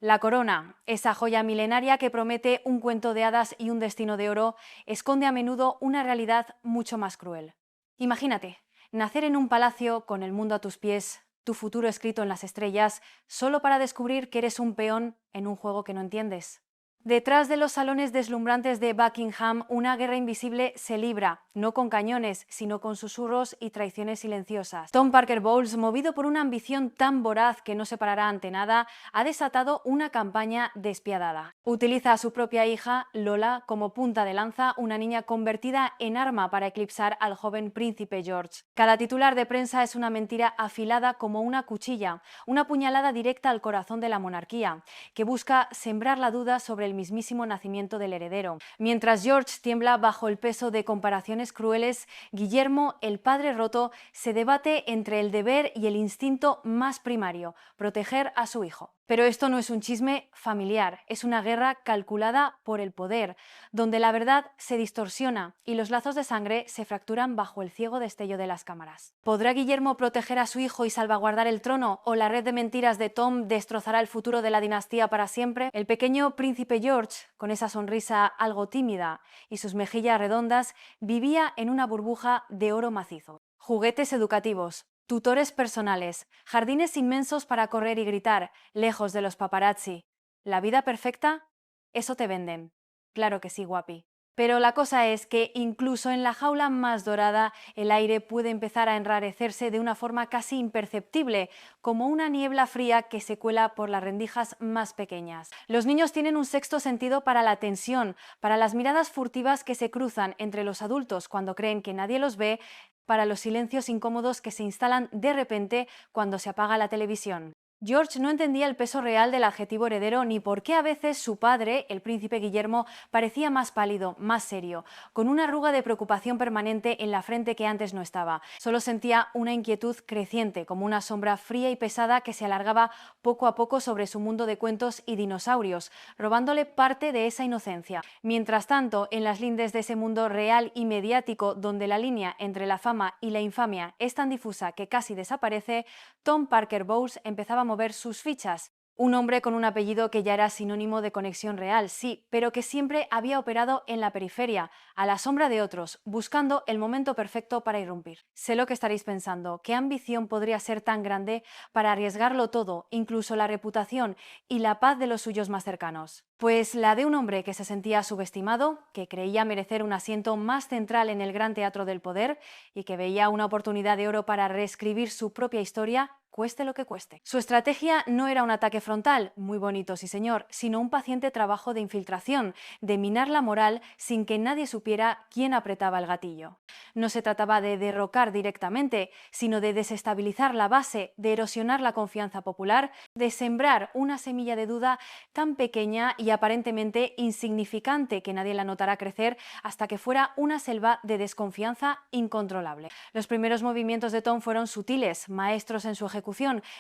La corona, esa joya milenaria que promete un cuento de hadas y un destino de oro, esconde a menudo una realidad mucho más cruel. Imagínate, nacer en un palacio con el mundo a tus pies, tu futuro escrito en las estrellas, solo para descubrir que eres un peón en un juego que no entiendes. Detrás de los salones deslumbrantes de Buckingham, una guerra invisible se libra, no con cañones, sino con susurros y traiciones silenciosas. Tom Parker Bowles, movido por una ambición tan voraz que no se parará ante nada, ha desatado una campaña despiadada. Utiliza a su propia hija, Lola, como punta de lanza, una niña convertida en arma para eclipsar al joven príncipe George. Cada titular de prensa es una mentira afilada como una cuchilla, una puñalada directa al corazón de la monarquía, que busca sembrar la duda sobre el mismísimo nacimiento del heredero. Mientras George tiembla bajo el peso de comparaciones crueles, Guillermo, el padre roto, se debate entre el deber y el instinto más primario, proteger a su hijo. Pero esto no es un chisme familiar, es una guerra calculada por el poder, donde la verdad se distorsiona y los lazos de sangre se fracturan bajo el ciego destello de las cámaras. ¿Podrá Guillermo proteger a su hijo y salvaguardar el trono, o la red de mentiras de Tom destrozará el futuro de la dinastía para siempre? El pequeño príncipe George, con esa sonrisa algo tímida y sus mejillas redondas, vivía en una burbuja de oro macizo. Juguetes educativos, tutores personales, jardines inmensos para correr y gritar, lejos de los paparazzi. ¿La vida perfecta? Eso te venden. Claro que sí, guapi. Pero la cosa es que incluso en la jaula más dorada el aire puede empezar a enrarecerse de una forma casi imperceptible, como una niebla fría que se cuela por las rendijas más pequeñas. Los niños tienen un sexto sentido para la tensión, para las miradas furtivas que se cruzan entre los adultos cuando creen que nadie los ve, para los silencios incómodos que se instalan de repente cuando se apaga la televisión. George no entendía el peso real del adjetivo heredero ni por qué a veces su padre, el príncipe Guillermo, parecía más pálido, más serio, con una arruga de preocupación permanente en la frente que antes no estaba. Solo sentía una inquietud creciente, como una sombra fría y pesada que se alargaba poco a poco sobre su mundo de cuentos y dinosaurios, robándole parte de esa inocencia. Mientras tanto, en las lindes de ese mundo real y mediático, donde la línea entre la fama y la infamia es tan difusa que casi desaparece, Tom Parker Bowles empezaba a mover sus fichas. Un hombre con un apellido que ya era sinónimo de conexión real, sí, pero que siempre había operado en la periferia, a la sombra de otros, buscando el momento perfecto para irrumpir. Sé lo que estaréis pensando, ¿qué ambición podría ser tan grande para arriesgarlo todo, incluso la reputación y la paz de los suyos más cercanos? Pues la de un hombre que se sentía subestimado, que creía merecer un asiento más central en el gran teatro del poder y que veía una oportunidad de oro para reescribir su propia historia, cueste lo que cueste. Su estrategia no era un ataque frontal, muy bonito sí señor, sino un paciente trabajo de infiltración, de minar la moral sin que nadie supiera quién apretaba el gatillo. No se trataba de derrocar directamente, sino de desestabilizar la base, de erosionar la confianza popular, de sembrar una semilla de duda tan pequeña y aparentemente insignificante que nadie la notará crecer hasta que fuera una selva de desconfianza incontrolable. Los primeros movimientos de Tom fueron sutiles, maestros en su ejecución,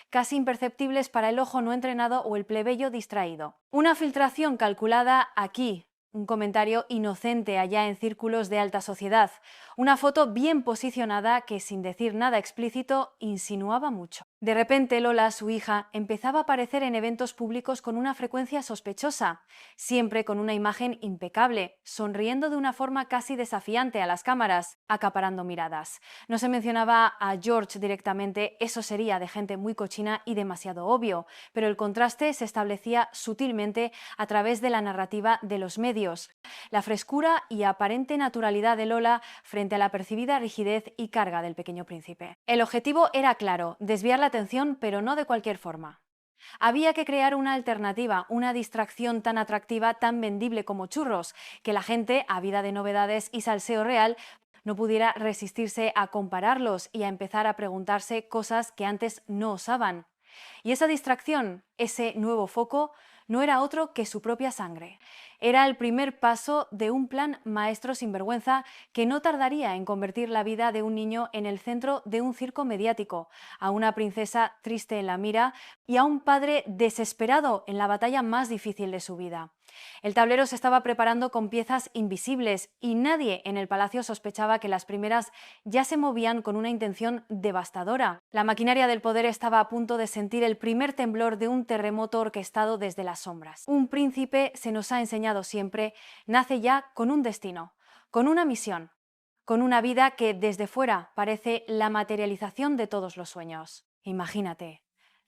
casi imperceptibles para el ojo no entrenado o el plebeyo distraído. Una filtración calculada aquí, un comentario inocente allá en círculos de alta sociedad, una foto bien posicionada que, sin decir nada explícito, insinuaba mucho. De repente Lola, su hija, empezaba a aparecer en eventos públicos con una frecuencia sospechosa, siempre con una imagen impecable, sonriendo de una forma casi desafiante a las cámaras, acaparando miradas. No se mencionaba a George directamente, eso sería de gente muy cochina y demasiado obvio, pero el contraste se establecía sutilmente a través de la narrativa de los medios, la frescura y aparente naturalidad de Lola frente a la percibida rigidez y carga del pequeño príncipe. El objetivo era claro, desviar la atención, pero no de cualquier forma. Había que crear una alternativa, una distracción tan atractiva, tan vendible como churros, que la gente, ávida de novedades y salseo real, no pudiera resistirse a compararlos y a empezar a preguntarse cosas que antes no osaban. Y esa distracción, ese nuevo foco, no era otro que su propia sangre. Era el primer paso de un plan maestro sinvergüenza que no tardaría en convertir la vida de un niño en el centro de un circo mediático, a una princesa triste en la mira y a un padre desesperado en la batalla más difícil de su vida. El tablero se estaba preparando con piezas invisibles y nadie en el palacio sospechaba que las primeras ya se movían con una intención devastadora. La maquinaria del poder estaba a punto de sentir el primer temblor de un terremoto orquestado desde las sombras. Un príncipe, se nos ha enseñado siempre, nace ya con un destino, con una misión, con una vida que desde fuera parece la materialización de todos los sueños. Imagínate,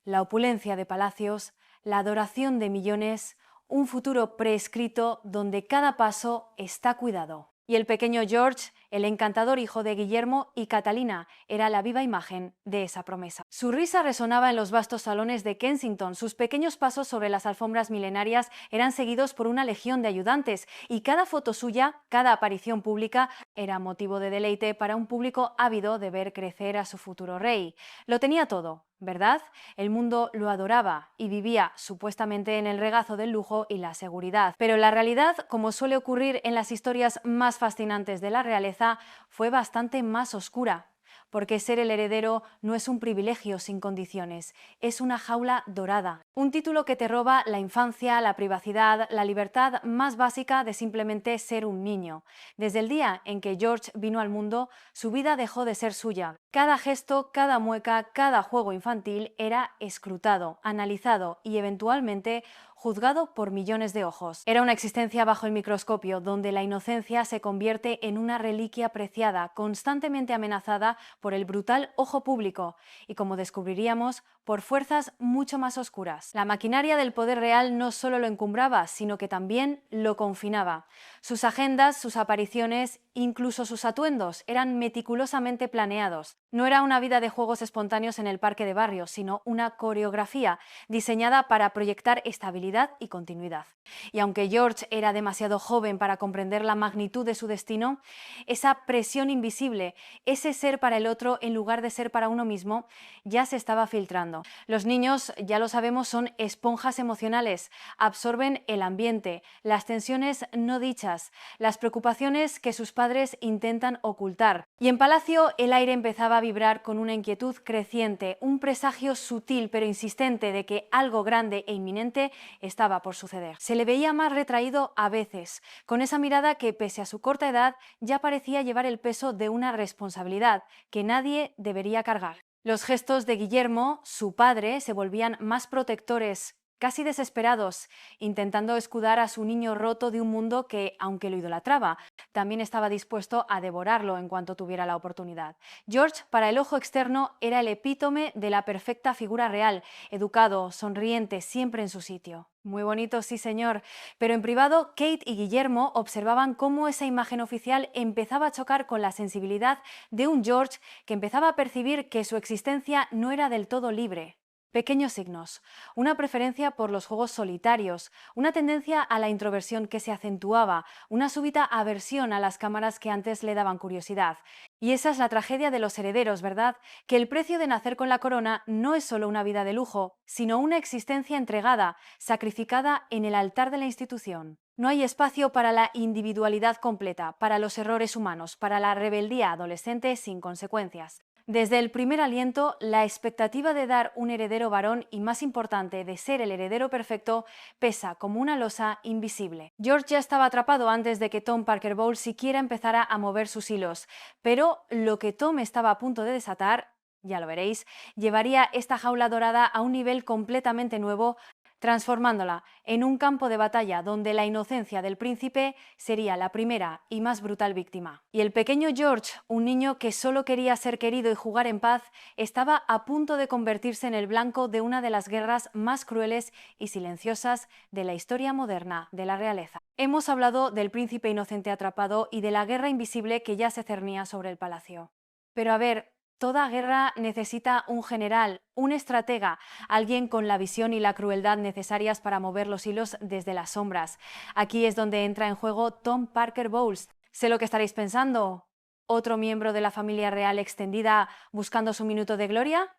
la opulencia de palacios, la adoración de millones, un futuro preescrito donde cada paso está cuidado. Y el pequeño George, el encantador hijo de Guillermo y Catalina, era la viva imagen de esa promesa. Su risa resonaba en los vastos salones de Kensington, sus pequeños pasos sobre las alfombras milenarias eran seguidos por una legión de ayudantes y cada foto suya, cada aparición pública, era motivo de deleite para un público ávido de ver crecer a su futuro rey. Lo tenía todo, ¿verdad? El mundo lo adoraba y vivía supuestamente en el regazo del lujo y la seguridad. Pero la realidad, como suele ocurrir en las historias más fascinantes de la realeza, fue bastante más oscura. Porque ser el heredero no es un privilegio sin condiciones, es una jaula dorada. Un título que te roba la infancia, la privacidad, la libertad más básica de simplemente ser un niño. Desde el día en que George vino al mundo, su vida dejó de ser suya. Cada gesto, cada mueca, cada juego infantil era escrutado, analizado y eventualmente juzgado por millones de ojos. Era una existencia bajo el microscopio, donde la inocencia se convierte en una reliquia preciada, constantemente amenazada por el brutal ojo público y, como descubriríamos, por fuerzas mucho más oscuras. La maquinaria del poder real no solo lo encumbraba, sino que también lo confinaba. Sus agendas, sus apariciones, incluso sus atuendos eran meticulosamente planeados. No era una vida de juegos espontáneos en el parque de barrio, sino una coreografía diseñada para proyectar estabilidad y continuidad. Y aunque George era demasiado joven para comprender la magnitud de su destino, esa presión invisible, ese ser para el otro en lugar de ser para uno mismo, ya se estaba filtrando. Los niños, ya lo sabemos, son esponjas emocionales, absorben el ambiente, las tensiones no dichas, las preocupaciones que sus padres intentan ocultar. Y en palacio el aire empezaba a vibrar con una inquietud creciente, un presagio sutil pero insistente de que algo grande e inminente estaba por suceder. Se le veía más retraído a veces, con esa mirada que, pese a su corta edad, ya parecía llevar el peso de una responsabilidad que nadie debería cargar. Los gestos de Guillermo, su padre, se volvían más protectores, casi desesperados, intentando escudar a su niño roto de un mundo que, aunque lo idolatraba, también estaba dispuesto a devorarlo en cuanto tuviera la oportunidad. George, para el ojo externo, era el epítome de la perfecta figura real, educado, sonriente, siempre en su sitio. Muy bonito, sí señor, pero en privado Kate y Guillermo observaban cómo esa imagen oficial empezaba a chocar con la sensibilidad de un George que empezaba a percibir que su existencia no era del todo libre. Pequeños signos, una preferencia por los juegos solitarios, una tendencia a la introversión que se acentuaba, una súbita aversión a las cámaras que antes le daban curiosidad. Y esa es la tragedia de los herederos, ¿verdad? Que el precio de nacer con la corona no es solo una vida de lujo, sino una existencia entregada, sacrificada en el altar de la institución. No hay espacio para la individualidad completa, para los errores humanos, para la rebeldía adolescente sin consecuencias. Desde el primer aliento, la expectativa de dar un heredero varón y, más importante, de ser el heredero perfecto, pesa como una losa invisible. George ya estaba atrapado antes de que Tom Parker Bowles siquiera empezara a mover sus hilos, pero lo que Tom estaba a punto de desatar, ya lo veréis, llevaría esta jaula dorada a un nivel completamente nuevo, transformándola en un campo de batalla donde la inocencia del príncipe sería la primera y más brutal víctima. Y el pequeño George, un niño que solo quería ser querido y jugar en paz, estaba a punto de convertirse en el blanco de una de las guerras más crueles y silenciosas de la historia moderna de la realeza. Hemos hablado del príncipe inocente atrapado y de la guerra invisible que ya se cernía sobre el palacio. Pero a ver, toda guerra necesita un general, un estratega, alguien con la visión y la crueldad necesarias para mover los hilos desde las sombras. Aquí es donde entra en juego Tom Parker Bowles. Sé lo que estaréis pensando. ¿Otro miembro de la familia real extendida buscando su minuto de gloria?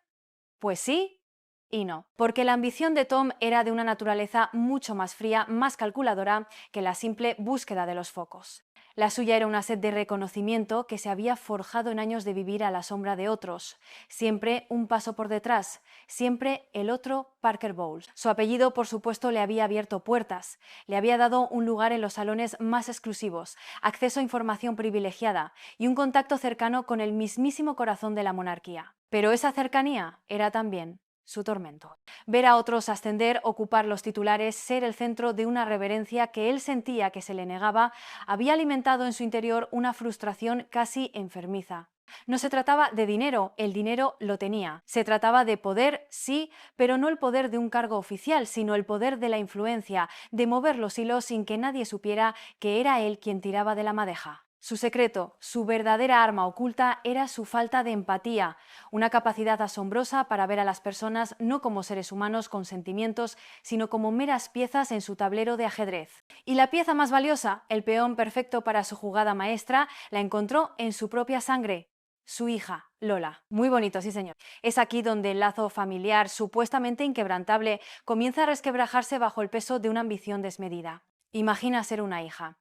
Pues sí, Y no, porque la ambición de Tom era de una naturaleza mucho más fría, más calculadora que la simple búsqueda de los focos. La suya era una sed de reconocimiento que se había forjado en años de vivir a la sombra de otros, siempre un paso por detrás, siempre el otro Parker Bowles. Su apellido, por supuesto, le había abierto puertas, le había dado un lugar en los salones más exclusivos, acceso a información privilegiada y un contacto cercano con el mismísimo corazón de la monarquía. Pero esa cercanía era también su tormento. Ver a otros ascender, ocupar los titulares, ser el centro de una reverencia que él sentía que se le negaba, había alimentado en su interior una frustración casi enfermiza. No se trataba de dinero, el dinero lo tenía. Se trataba de poder, sí, pero no el poder de un cargo oficial, sino el poder de la influencia, de mover los hilos sin que nadie supiera que era él quien tiraba de la madeja. Su secreto, su verdadera arma oculta, era su falta de empatía, una capacidad asombrosa para ver a las personas no como seres humanos con sentimientos, sino como meras piezas en su tablero de ajedrez. Y la pieza más valiosa, el peón perfecto para su jugada maestra, la encontró en su propia sangre. Su hija, Lola. Muy bonito, sí señor. Es aquí donde el lazo familiar, supuestamente inquebrantable, comienza a resquebrajarse bajo el peso de una ambición desmedida. Imagina ser una hija.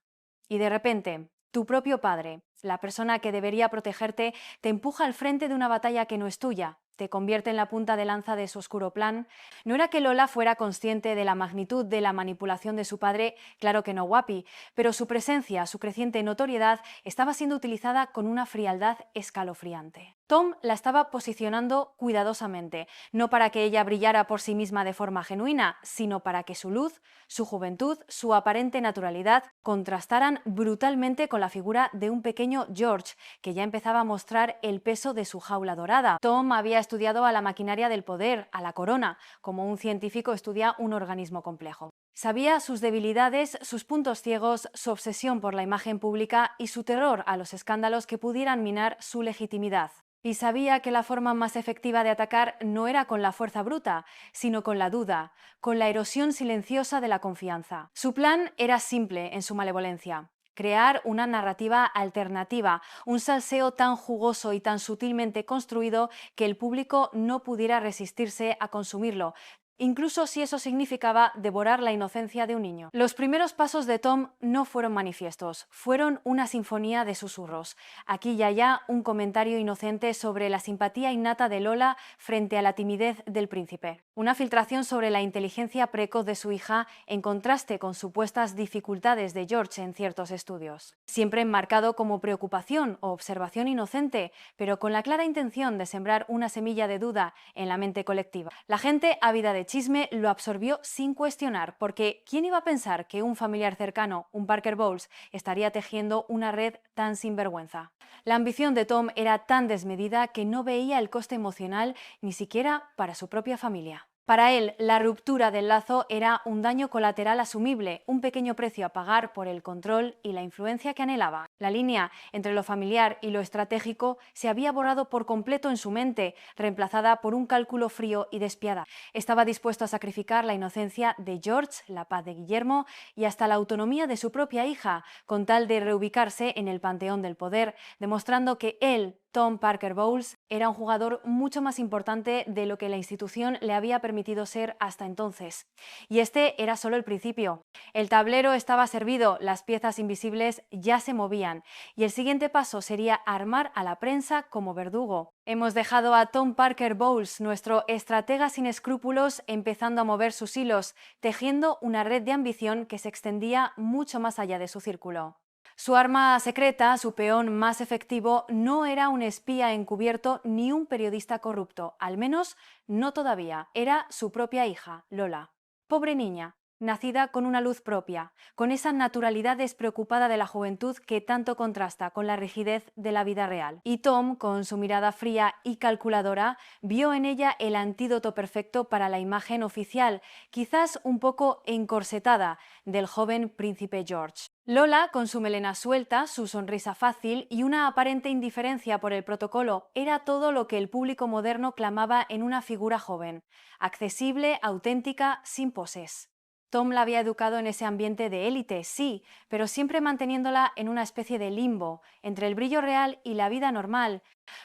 Y de repente, tu propio padre, la persona que debería protegerte, te empuja al frente de una batalla que no es tuya, te convierte en la punta de lanza de su oscuro plan. No era que Lola fuera consciente de la magnitud de la manipulación de su padre, claro que no, guapi, pero su presencia, su creciente notoriedad, estaba siendo utilizada con una frialdad escalofriante. Tom la estaba posicionando cuidadosamente, no para que ella brillara por sí misma de forma genuina, sino para que su luz, su juventud, su aparente naturalidad contrastaran brutalmente con la figura de un pequeño George, que ya empezaba a mostrar el peso de su jaula dorada. Tom había estudiado a la maquinaria del poder, a la corona, como un científico estudia un organismo complejo. Sabía sus debilidades, sus puntos ciegos, su obsesión por la imagen pública y su terror a los escándalos que pudieran minar su legitimidad. Y sabía que la forma más efectiva de atacar no era con la fuerza bruta, sino con la duda, con la erosión silenciosa de la confianza. Su plan era simple en su malevolencia: crear una narrativa alternativa, un salseo tan jugoso y tan sutilmente construido que el público no pudiera resistirse a consumirlo, incluso si eso significaba devorar la inocencia de un niño. Los primeros pasos de Tom no fueron manifiestos, fueron una sinfonía de susurros. Aquí y allá un comentario inocente sobre la simpatía innata de Lola frente a la timidez del príncipe. Una filtración sobre la inteligencia precoz de su hija en contraste con supuestas dificultades de George en ciertos estudios. Siempre enmarcado como preocupación o observación inocente, pero con la clara intención de sembrar una semilla de duda en la mente colectiva. La gente ávida de chisme lo absorbió sin cuestionar, porque ¿quién iba a pensar que un familiar cercano, un Parker Bowles, estaría tejiendo una red tan sinvergüenza? La ambición de Tom era tan desmedida que no veía el coste emocional ni siquiera para su propia familia. Para él, la ruptura del lazo era un daño colateral asumible, un pequeño precio a pagar por el control y la influencia que anhelaba. La línea entre lo familiar y lo estratégico se había borrado por completo en su mente, reemplazada por un cálculo frío y despiadado. Estaba dispuesto a sacrificar la inocencia de George, la paz de Guillermo y hasta la autonomía de su propia hija, con tal de reubicarse en el panteón del poder, demostrando que él, Tom Parker Bowles, era un jugador mucho más importante de lo que la institución le había permitido ser hasta entonces. Y este era solo el principio. El tablero estaba servido, las piezas invisibles ya se movían, y el siguiente paso sería armar a la prensa como verdugo. Hemos dejado a Tom Parker Bowles, nuestro estratega sin escrúpulos, empezando a mover sus hilos, tejiendo una red de ambición que se extendía mucho más allá de su círculo. Su arma secreta, su peón más efectivo, no era un espía encubierto ni un periodista corrupto, al menos no todavía, era su propia hija, Lola. Pobre niña, nacida con una luz propia, con esa naturalidad despreocupada de la juventud que tanto contrasta con la rigidez de la vida real. Y Tom, con su mirada fría y calculadora, vio en ella el antídoto perfecto para la imagen oficial, quizás un poco encorsetada, del joven príncipe George. Lola, con su melena suelta, su sonrisa fácil y una aparente indiferencia por el protocolo, era todo lo que el público moderno clamaba en una figura joven: accesible, auténtica, sin poses. Tom la había educado en ese ambiente de élite, sí, pero siempre manteniéndola en una especie de limbo, entre el brillo real y la vida normal,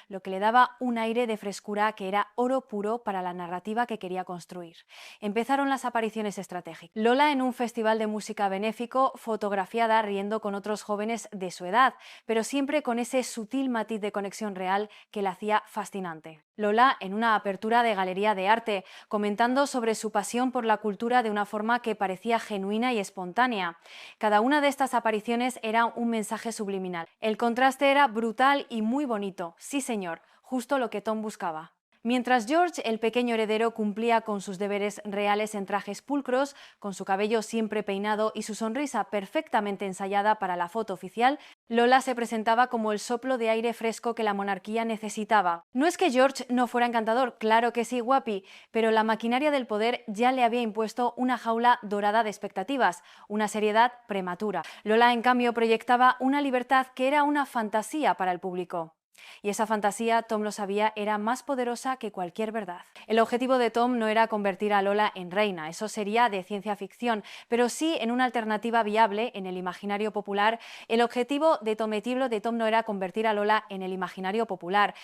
lo que le daba un aire de frescura que era oro puro para la narrativa que quería construir. Empezaron las apariciones estratégicas. Lola en un festival de música benéfico, fotografiada riendo con otros jóvenes de su edad, pero siempre con ese sutil matiz de conexión real que la hacía fascinante. Lola en una apertura de galería de arte, comentando sobre su pasión por la cultura de una forma que parecía genuina y espontánea. Cada una de estas apariciones era un mensaje subliminal. El contraste era brutal y muy bonito. Sí, señor, justo lo que Tom buscaba. Mientras George, el pequeño heredero, cumplía con sus deberes reales en trajes pulcros, con su cabello siempre peinado y su sonrisa perfectamente ensayada para la foto oficial, Lola se presentaba como el soplo de aire fresco que la monarquía necesitaba. No es que George no fuera encantador, claro que sí, guapi, pero la maquinaria del poder ya le había impuesto una jaula dorada de expectativas, una seriedad prematura. Lola, en cambio, proyectaba una libertad que era una fantasía para el público. Y esa fantasía, Tom lo sabía, era más poderosa que cualquier verdad. El objetivo de Tom no era convertir a Lola en reina, eso sería de ciencia ficción, pero sí en una alternativa viable en el imaginario popular. El objetivo de Tom no era convertir a Lola en el imaginario popular,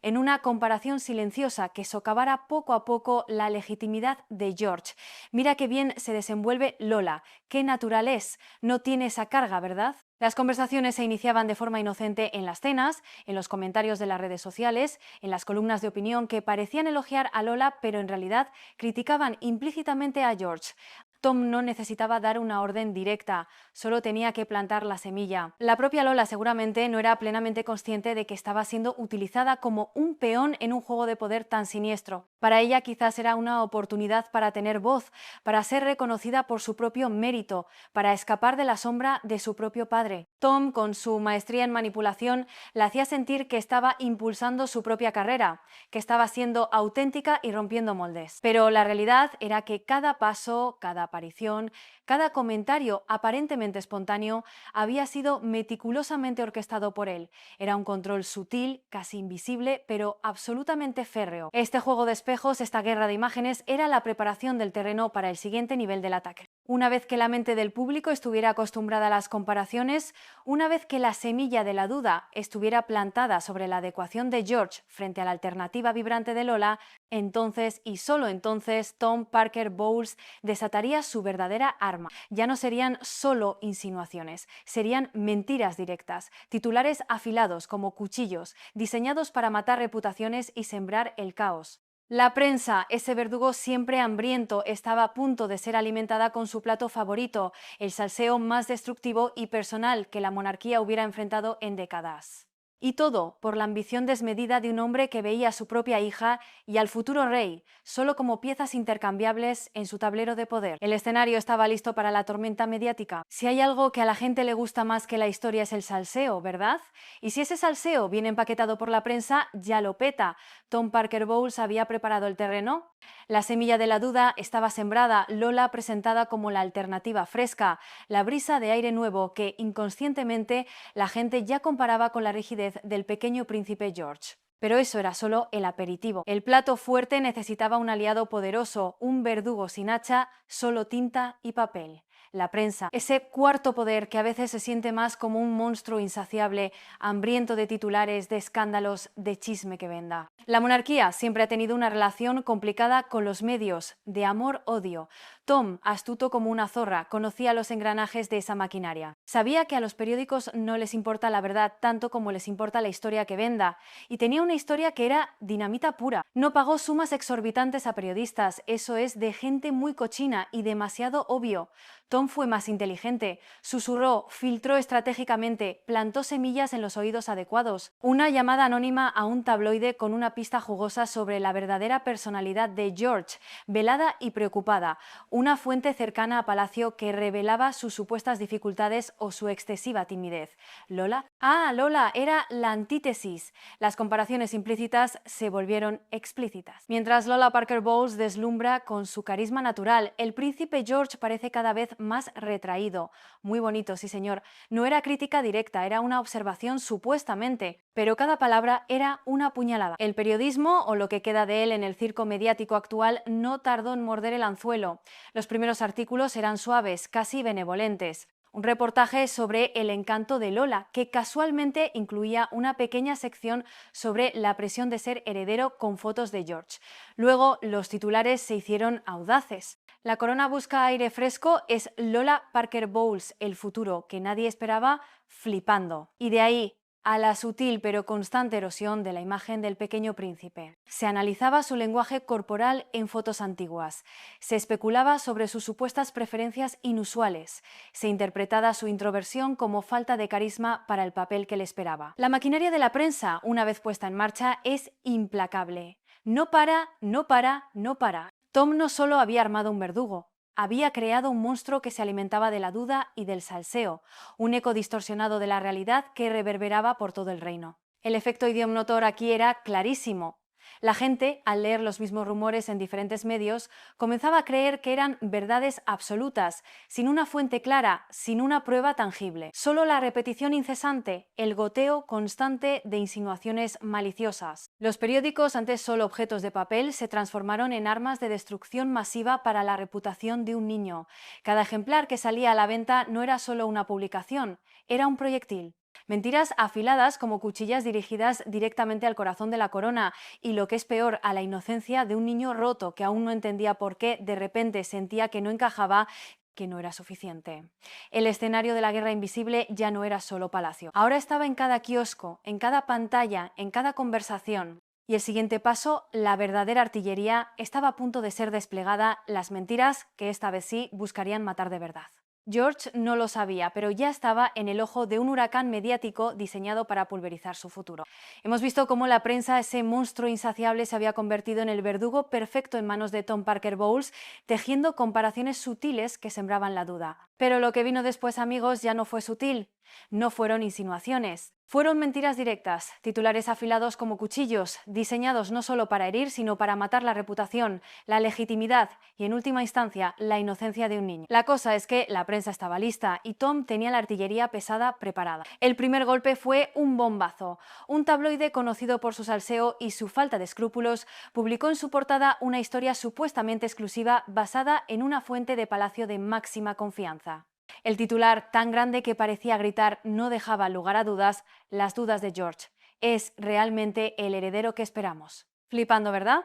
en una comparación silenciosa que socavara poco a poco la legitimidad de George. Mira qué bien se desenvuelve Lola, qué natural es, no tiene esa carga, ¿verdad? Las conversaciones se iniciaban de forma inocente en las cenas, en los comentarios de las redes sociales, en las columnas de opinión que parecían elogiar a Lola, pero en realidad criticaban implícitamente a George. Tom no necesitaba dar una orden directa, solo tenía que plantar la semilla. La propia Lola seguramente no era plenamente consciente de que estaba siendo utilizada como un peón en un juego de poder tan siniestro. Para ella quizás era una oportunidad para tener voz, para ser reconocida por su propio mérito, para escapar de la sombra de su propio padre. Tom, con su maestría en manipulación, la hacía sentir que estaba impulsando su propia carrera, que estaba siendo auténtica y rompiendo moldes. Pero la realidad era que cada paso, cada aparición, cada comentario aparentemente espontáneo había sido meticulosamente orquestado por él. Era un control sutil, casi invisible, pero absolutamente férreo. Este juego de espejos, esta guerra de imágenes, era la preparación del terreno para el siguiente nivel del ataque. Una vez que la mente del público estuviera acostumbrada a las comparaciones, una vez que la semilla de la duda estuviera plantada sobre la adecuación de George frente a la alternativa vibrante de Lola, entonces y solo entonces Tom Parker Bowles desataría su verdadera arma. Ya no serían solo insinuaciones, serían mentiras directas, titulares afilados como cuchillos, diseñados para matar reputaciones y sembrar el caos. La prensa, ese verdugo siempre hambriento, estaba a punto de ser alimentada con su plato favorito, el salseo más destructivo y personal que la monarquía hubiera enfrentado en décadas. Y todo por la ambición desmedida de un hombre que veía a su propia hija y al futuro rey solo como piezas intercambiables en su tablero de poder. El escenario estaba listo para la tormenta mediática. Si hay algo que a la gente le gusta más que la historia es el salseo, ¿verdad? Y si ese salseo viene empaquetado por la prensa, ya lo peta. Tom Parker Bowles había preparado el terreno. La semilla de la duda estaba sembrada, Lola presentada como la alternativa fresca, la brisa de aire nuevo que inconscientemente la gente ya comparaba con la rigidez del pequeño príncipe George. Pero eso era solo el aperitivo. El plato fuerte necesitaba un aliado poderoso, un verdugo sin hacha, solo tinta y papel. La prensa, ese cuarto poder que a veces se siente más como un monstruo insaciable, hambriento de titulares, de escándalos, de chisme que venda. La monarquía siempre ha tenido una relación complicada con los medios, de amor-odio. Tom, astuto como una zorra, conocía los engranajes de esa maquinaria. Sabía que a los periódicos no les importa la verdad tanto como les importa la historia que venda, y tenía una historia que era dinamita pura. No pagó sumas exorbitantes a periodistas, eso es de gente muy cochina y demasiado obvio. Tom fue más inteligente, susurró, filtró estratégicamente, plantó semillas en los oídos adecuados. Una llamada anónima a un tabloide con una pista jugosa sobre la verdadera personalidad de George, velada y preocupada. Una fuente cercana a Palacio que revelaba sus supuestas dificultades o su excesiva timidez. ¿Lola? Ah, Lola era la antítesis. Las comparaciones implícitas se volvieron explícitas. Mientras Lola Parker Bowles deslumbra con su carisma natural, el príncipe George parece cada vez más retraído. Muy bonito, sí señor. No era crítica directa, era una observación supuestamente, pero cada palabra era una puñalada. El periodismo, o lo que queda de él en el circo mediático actual, no tardó en morder el anzuelo. Los primeros artículos eran suaves, casi benevolentes. Un reportaje sobre el encanto de Lola, que casualmente incluía una pequeña sección sobre la presión de ser heredero con fotos de George. Luego, los titulares se hicieron audaces. La corona busca aire fresco es Lola Parker Bowles, el futuro que nadie esperaba, flipando. Y de ahí a la sutil pero constante erosión de la imagen del pequeño príncipe. Se analizaba su lenguaje corporal en fotos antiguas, se especulaba sobre sus supuestas preferencias inusuales, se interpretaba su introversión como falta de carisma para el papel que le esperaba. La maquinaria de la prensa, una vez puesta en marcha, es implacable. No para, no para, no para. Tom no solo había armado un verdugo, había creado un monstruo que se alimentaba de la duda y del salseo, un eco distorsionado de la realidad que reverberaba por todo el reino. El efecto idiomotor aquí era clarísimo. La gente, al leer los mismos rumores en diferentes medios, comenzaba a creer que eran verdades absolutas, sin una fuente clara, sin una prueba tangible. Solo la repetición incesante, el goteo constante de insinuaciones maliciosas. Los periódicos, antes solo objetos de papel, se transformaron en armas de destrucción masiva para la reputación de un niño. Cada ejemplar que salía a la venta no era solo una publicación, era un proyectil. Mentiras afiladas como cuchillas dirigidas directamente al corazón de la corona y, lo que es peor, a la inocencia de un niño roto que aún no entendía por qué de repente sentía que no encajaba, que no era suficiente. El escenario de la guerra invisible ya no era solo palacio. Ahora estaba en cada kiosco, en cada pantalla, en cada conversación. Y el siguiente paso, la verdadera artillería, estaba a punto de ser desplegada, las mentiras que esta vez sí buscarían matar de verdad. George no lo sabía, pero ya estaba en el ojo de un huracán mediático diseñado para pulverizar su futuro. Hemos visto cómo la prensa, ese monstruo insaciable, se había convertido en el verdugo perfecto en manos de Tom Parker Bowles, tejiendo comparaciones sutiles que sembraban la duda. Pero lo que vino después, amigos, ya no fue sutil. No fueron insinuaciones. Fueron mentiras directas, titulares afilados como cuchillos, diseñados no solo para herir, sino para matar la reputación, la legitimidad y, en última instancia, la inocencia de un niño. La cosa es que la prensa estaba lista y Tom tenía la artillería pesada preparada. El primer golpe fue un bombazo. Un tabloide conocido por su salseo y su falta de escrúpulos publicó en su portada una historia supuestamente exclusiva basada en una fuente de palacio de máxima confianza. El titular, tan grande que parecía gritar, no dejaba lugar a dudas, las dudas de George. Es realmente el heredero que esperamos. Flipando, ¿verdad?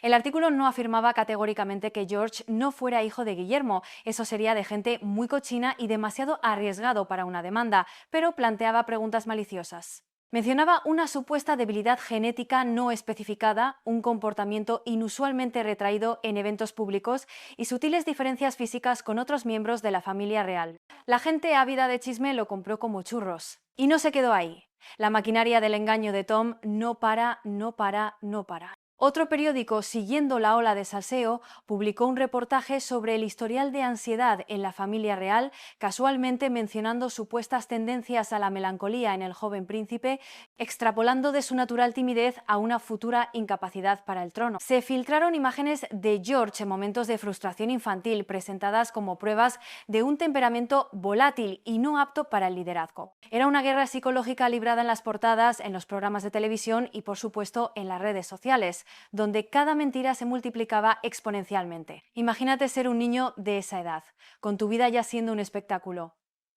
El artículo no afirmaba categóricamente que George no fuera hijo de Guillermo, eso sería de gente muy cochina y demasiado arriesgado para una demanda, pero planteaba preguntas maliciosas. Mencionaba una supuesta debilidad genética no especificada, un comportamiento inusualmente retraído en eventos públicos y sutiles diferencias físicas con otros miembros de la familia real. La gente ávida de chisme lo compró como churros. Y no se quedó ahí. La maquinaria del engaño de Tom no para, no para, no para. Otro periódico, siguiendo la ola de salseo, publicó un reportaje sobre el historial de ansiedad en la familia real, casualmente mencionando supuestas tendencias a la melancolía en el joven príncipe, extrapolando de su natural timidez a una futura incapacidad para el trono. Se filtraron imágenes de George en momentos de frustración infantil, presentadas como pruebas de un temperamento volátil y no apto para el liderazgo. Era una guerra psicológica librada en las portadas, en los programas de televisión y, por supuesto, en las redes sociales, donde cada mentira se multiplicaba exponencialmente. Imagínate ser un niño de esa edad, con tu vida ya siendo un espectáculo,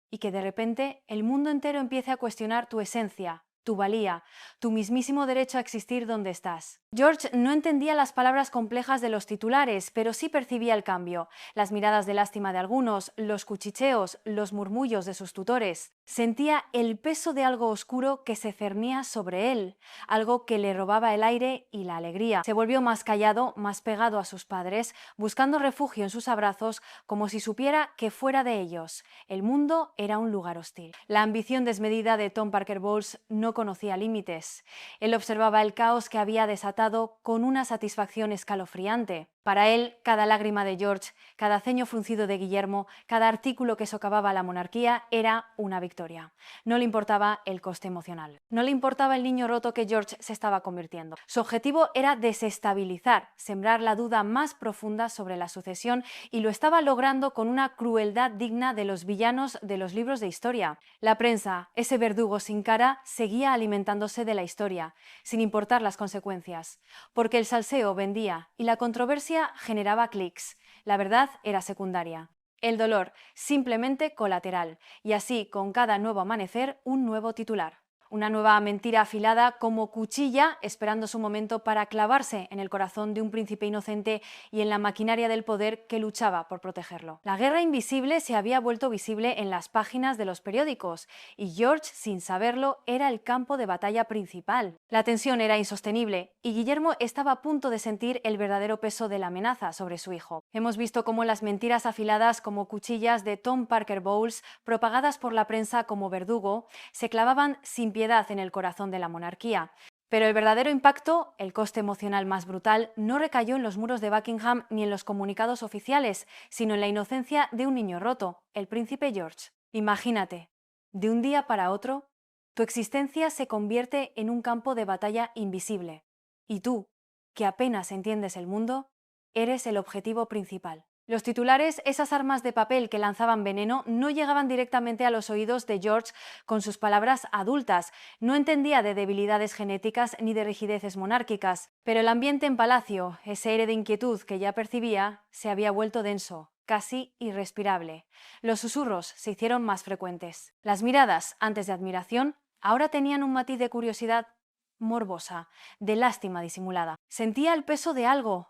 y que de repente el mundo entero empiece a cuestionar tu esencia, tu valía, tu mismísimo derecho a existir donde estás. George no entendía las palabras complejas de los titulares, pero sí percibía el cambio, las miradas de lástima de algunos, los cuchicheos, los murmullos de sus tutores. Sentía el peso de algo oscuro que se cernía sobre él, algo que le robaba el aire y la alegría. Se volvió más callado, más pegado a sus padres, buscando refugio en sus abrazos, como si supiera que fuera de ellos el mundo era un lugar hostil. La ambición desmedida de Tom Parker Bowles no conocía límites. Él observaba el caos que había desatado con una satisfacción escalofriante. Para él, cada lágrima de George, cada ceño fruncido de Guillermo, cada artículo que socavaba la monarquía era una victoria. No le importaba el coste emocional. No le importaba el niño roto que George se estaba convirtiendo. Su objetivo era desestabilizar, sembrar la duda más profunda sobre la sucesión, y lo estaba logrando con una crueldad digna de los villanos de los libros de historia. La prensa, ese verdugo sin cara, seguía alimentándose de la historia, sin importar las consecuencias, porque el salseo vendía y la controversia generaba clics. La verdad era secundaria. El dolor simplemente colateral. Y así, con cada nuevo amanecer, un nuevo titular. Una nueva mentira afilada como cuchilla, esperando su momento para clavarse en el corazón de un príncipe inocente y en la maquinaria del poder que luchaba por protegerlo. La guerra invisible se había vuelto visible en las páginas de los periódicos, y George, sin saberlo, era el campo de batalla principal. La tensión era insostenible, y Guillermo estaba a punto de sentir el verdadero peso de la amenaza sobre su hijo. Hemos visto cómo las mentiras afiladas como cuchillas de Tom Parker Bowles, propagadas por la prensa como verdugo, se clavaban sin piedad en el corazón de la monarquía. Pero el verdadero impacto, el coste emocional más brutal, no recayó en los muros de Buckingham ni en los comunicados oficiales, sino en la inocencia de un niño roto, el príncipe George. Imagínate, de un día para otro, tu existencia se convierte en un campo de batalla invisible. Y tú, que apenas entiendes el mundo, eres el objetivo principal. Los titulares, esas armas de papel que lanzaban veneno, no llegaban directamente a los oídos de George con sus palabras adultas. No entendía de debilidades genéticas ni de rigideces monárquicas. Pero el ambiente en palacio, ese aire de inquietud que ya percibía, se había vuelto denso, casi irrespirable. Los susurros se hicieron más frecuentes. Las miradas, antes de admiración, ahora tenían un matiz de curiosidad morbosa, de lástima disimulada. Sentía el peso de algo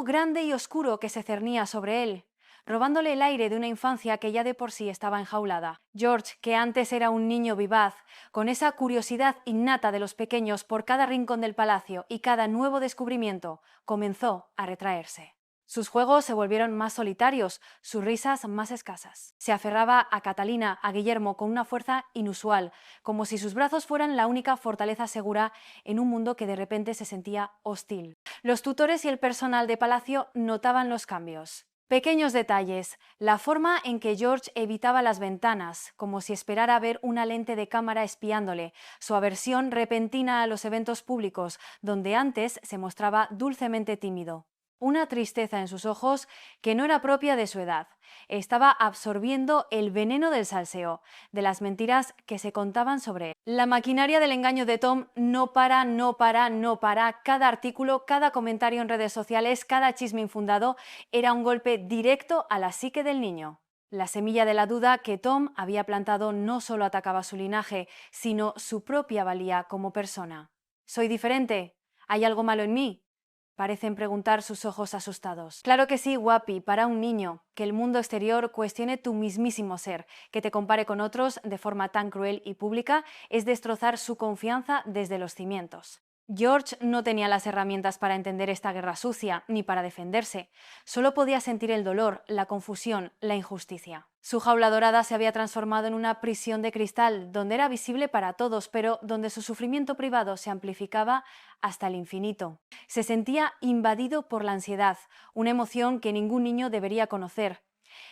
grande y oscuro que se cernía sobre él, robándole el aire de una infancia que ya de por sí estaba enjaulada. George, que antes era un niño vivaz, con esa curiosidad innata de los pequeños por cada rincón del palacio y cada nuevo descubrimiento, comenzó a retraerse. Sus juegos se volvieron más solitarios, sus risas más escasas. Se aferraba a Catalina, a Guillermo, con una fuerza inusual, como si sus brazos fueran la única fortaleza segura en un mundo que de repente se sentía hostil. Los tutores y el personal de palacio notaban los cambios. Pequeños detalles, la forma en que George evitaba las ventanas, como si esperara ver una lente de cámara espiándole, su aversión repentina a los eventos públicos, donde antes se mostraba dulcemente tímido. Una tristeza en sus ojos que no era propia de su edad. Estaba absorbiendo el veneno del salseo, de las mentiras que se contaban sobre él. La maquinaria del engaño de Tom no para, no para, no para. Cada artículo, cada comentario en redes sociales, cada chisme infundado era un golpe directo a la psique del niño. La semilla de la duda que Tom había plantado no solo atacaba su linaje, sino su propia valía como persona. ¿Soy diferente? ¿Hay algo malo en mí?, parecen preguntar sus ojos asustados. Claro que sí, guapi, para un niño, que el mundo exterior cuestione tu mismísimo ser, que te compare con otros de forma tan cruel y pública, es destrozar su confianza desde los cimientos. George no tenía las herramientas para entender esta guerra sucia, ni para defenderse. Solo podía sentir el dolor, la confusión, la injusticia. Su jaula dorada se había transformado en una prisión de cristal, donde era visible para todos, pero donde su sufrimiento privado se amplificaba hasta el infinito. Se sentía invadido por la ansiedad, una emoción que ningún niño debería conocer.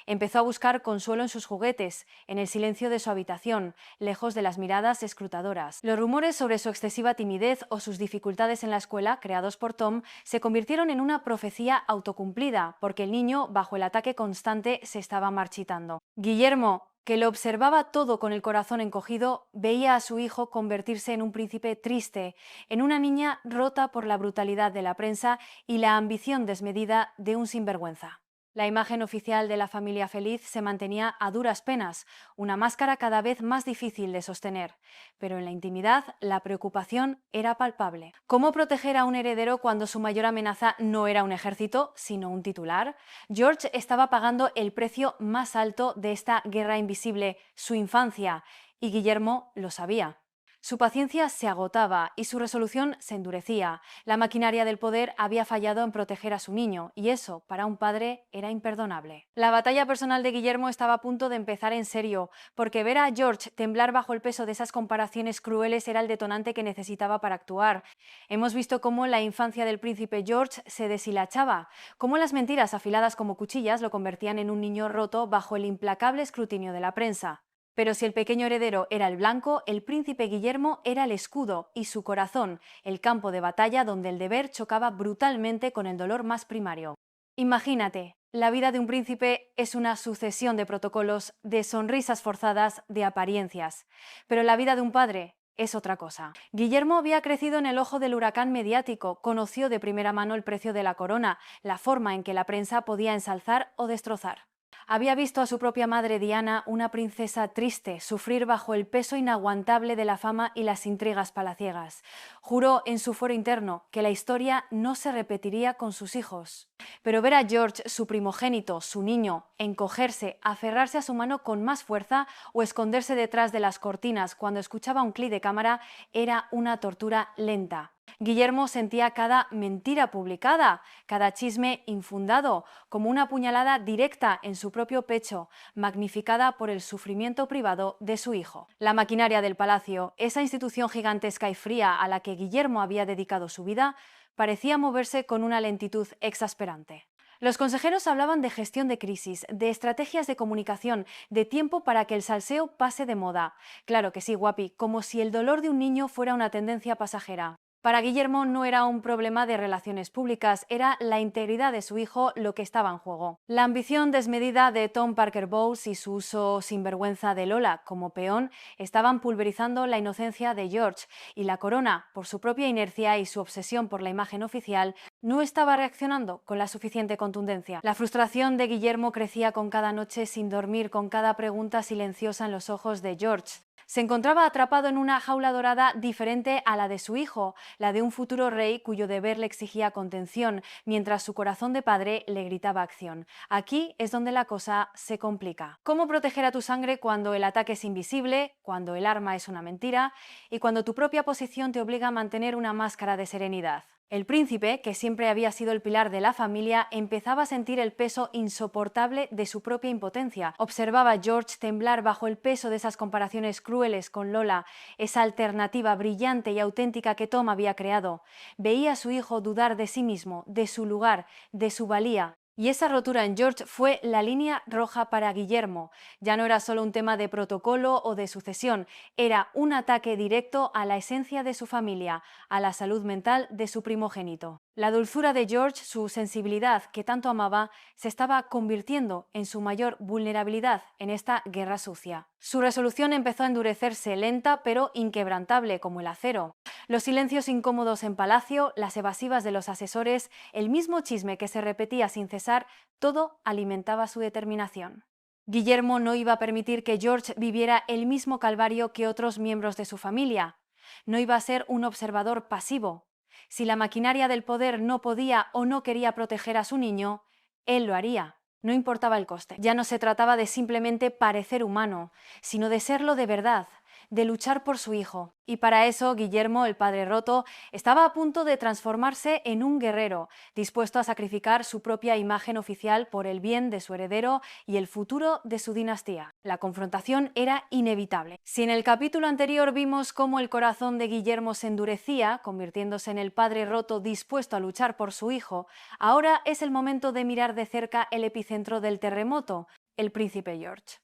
Empezó a buscar consuelo en sus juguetes, en el silencio de su habitación, lejos de las miradas escrutadoras. Los rumores sobre su excesiva timidez o sus dificultades en la escuela, creados por Tom, se convirtieron en una profecía autocumplida, porque el niño, bajo el ataque constante, se estaba marchitando. Guillermo, que lo observaba todo con el corazón encogido, veía a su hijo convertirse en un príncipe triste, en una niña rota por la brutalidad de la prensa y la ambición desmedida de un sinvergüenza. La imagen oficial de la familia feliz se mantenía a duras penas, una máscara cada vez más difícil de sostener, pero en la intimidad la preocupación era palpable. ¿Cómo proteger a un heredero cuando su mayor amenaza no era un ejército, sino un titular? George estaba pagando el precio más alto de esta guerra invisible, su infancia, y Guillermo lo sabía. Su paciencia se agotaba y su resolución se endurecía. La maquinaria del poder había fallado en proteger a su niño, y eso, para un padre, era imperdonable. La batalla personal de Guillermo estaba a punto de empezar en serio, porque ver a George temblar bajo el peso de esas comparaciones crueles era el detonante que necesitaba para actuar. Hemos visto cómo la infancia del príncipe George se deshilachaba, cómo las mentiras afiladas como cuchillas lo convertían en un niño roto bajo el implacable escrutinio de la prensa. Pero si el pequeño heredero era el blanco, el príncipe Guillermo era el escudo y su corazón, el campo de batalla donde el deber chocaba brutalmente con el dolor más primario. Imagínate, la vida de un príncipe es una sucesión de protocolos, de sonrisas forzadas, de apariencias. Pero la vida de un padre es otra cosa. Guillermo había crecido en el ojo del huracán mediático, conoció de primera mano el precio de la corona, la forma en que la prensa podía ensalzar o destrozar. Había visto a su propia madre Diana, una princesa triste, sufrir bajo el peso inaguantable de la fama y las intrigas palaciegas. Juró en su fuero interno que la historia no se repetiría con sus hijos. Pero ver a George, su primogénito, su niño, encogerse, aferrarse a su mano con más fuerza o esconderse detrás de las cortinas cuando escuchaba un clic de cámara era una tortura lenta. Guillermo sentía cada mentira publicada, cada chisme infundado, como una puñalada directa en su propio pecho, magnificada por el sufrimiento privado de su hijo. La maquinaria del palacio, esa institución gigantesca y fría a la que Guillermo había dedicado su vida, parecía moverse con una lentitud exasperante. Los consejeros hablaban de gestión de crisis, de estrategias de comunicación, de tiempo para que el salseo pase de moda. Claro que sí, guapi, como si el dolor de un niño fuera una tendencia pasajera. Para Guillermo no era un problema de relaciones públicas, era la integridad de su hijo lo que estaba en juego. La ambición desmedida de Tom Parker Bowles y su uso sinvergüenza de Lola como peón estaban pulverizando la inocencia de George, y la corona, por su propia inercia y su obsesión por la imagen oficial, no estaba reaccionando con la suficiente contundencia. La frustración de Guillermo crecía con cada noche sin dormir, con cada pregunta silenciosa en los ojos de George. Se encontraba atrapado en una jaula dorada diferente a la de su hijo, la de un futuro rey cuyo deber le exigía contención, mientras su corazón de padre le gritaba acción. Aquí es donde la cosa se complica. ¿Cómo proteger a tu sangre cuando el ataque es invisible, cuando el arma es una mentira y cuando tu propia posición te obliga a mantener una máscara de serenidad? El príncipe, que siempre había sido el pilar de la familia, empezaba a sentir el peso insoportable de su propia impotencia. Observaba a George temblar bajo el peso de esas comparaciones crueles con Lola, esa alternativa brillante y auténtica que Tom había creado. Veía a su hijo dudar de sí mismo, de su lugar, de su valía. Y esa rotura en George fue la línea roja para Guillermo. Ya no era solo un tema de protocolo o de sucesión, era un ataque directo a la esencia de su familia, a la salud mental de su primogénito. La dulzura de George, su sensibilidad que tanto amaba, se estaba convirtiendo en su mayor vulnerabilidad en esta guerra sucia. Su resolución empezó a endurecerse, lenta pero inquebrantable como el acero. Los silencios incómodos en palacio, las evasivas de los asesores, el mismo chisme que se repetía sin cesar, todo alimentaba su determinación. Guillermo no iba a permitir que George viviera el mismo calvario que otros miembros de su familia. No iba a ser un observador pasivo. Si la maquinaria del poder no podía o no quería proteger a su niño, él lo haría. No importaba el coste. Ya no se trataba de simplemente parecer humano, sino de serlo de verdad, de luchar por su hijo. Y para eso Guillermo, el padre roto, estaba a punto de transformarse en un guerrero, dispuesto a sacrificar su propia imagen oficial por el bien de su heredero y el futuro de su dinastía. La confrontación era inevitable. Si en el capítulo anterior vimos cómo el corazón de Guillermo se endurecía, convirtiéndose en el padre roto dispuesto a luchar por su hijo, ahora es el momento de mirar de cerca el epicentro del terremoto, el príncipe George.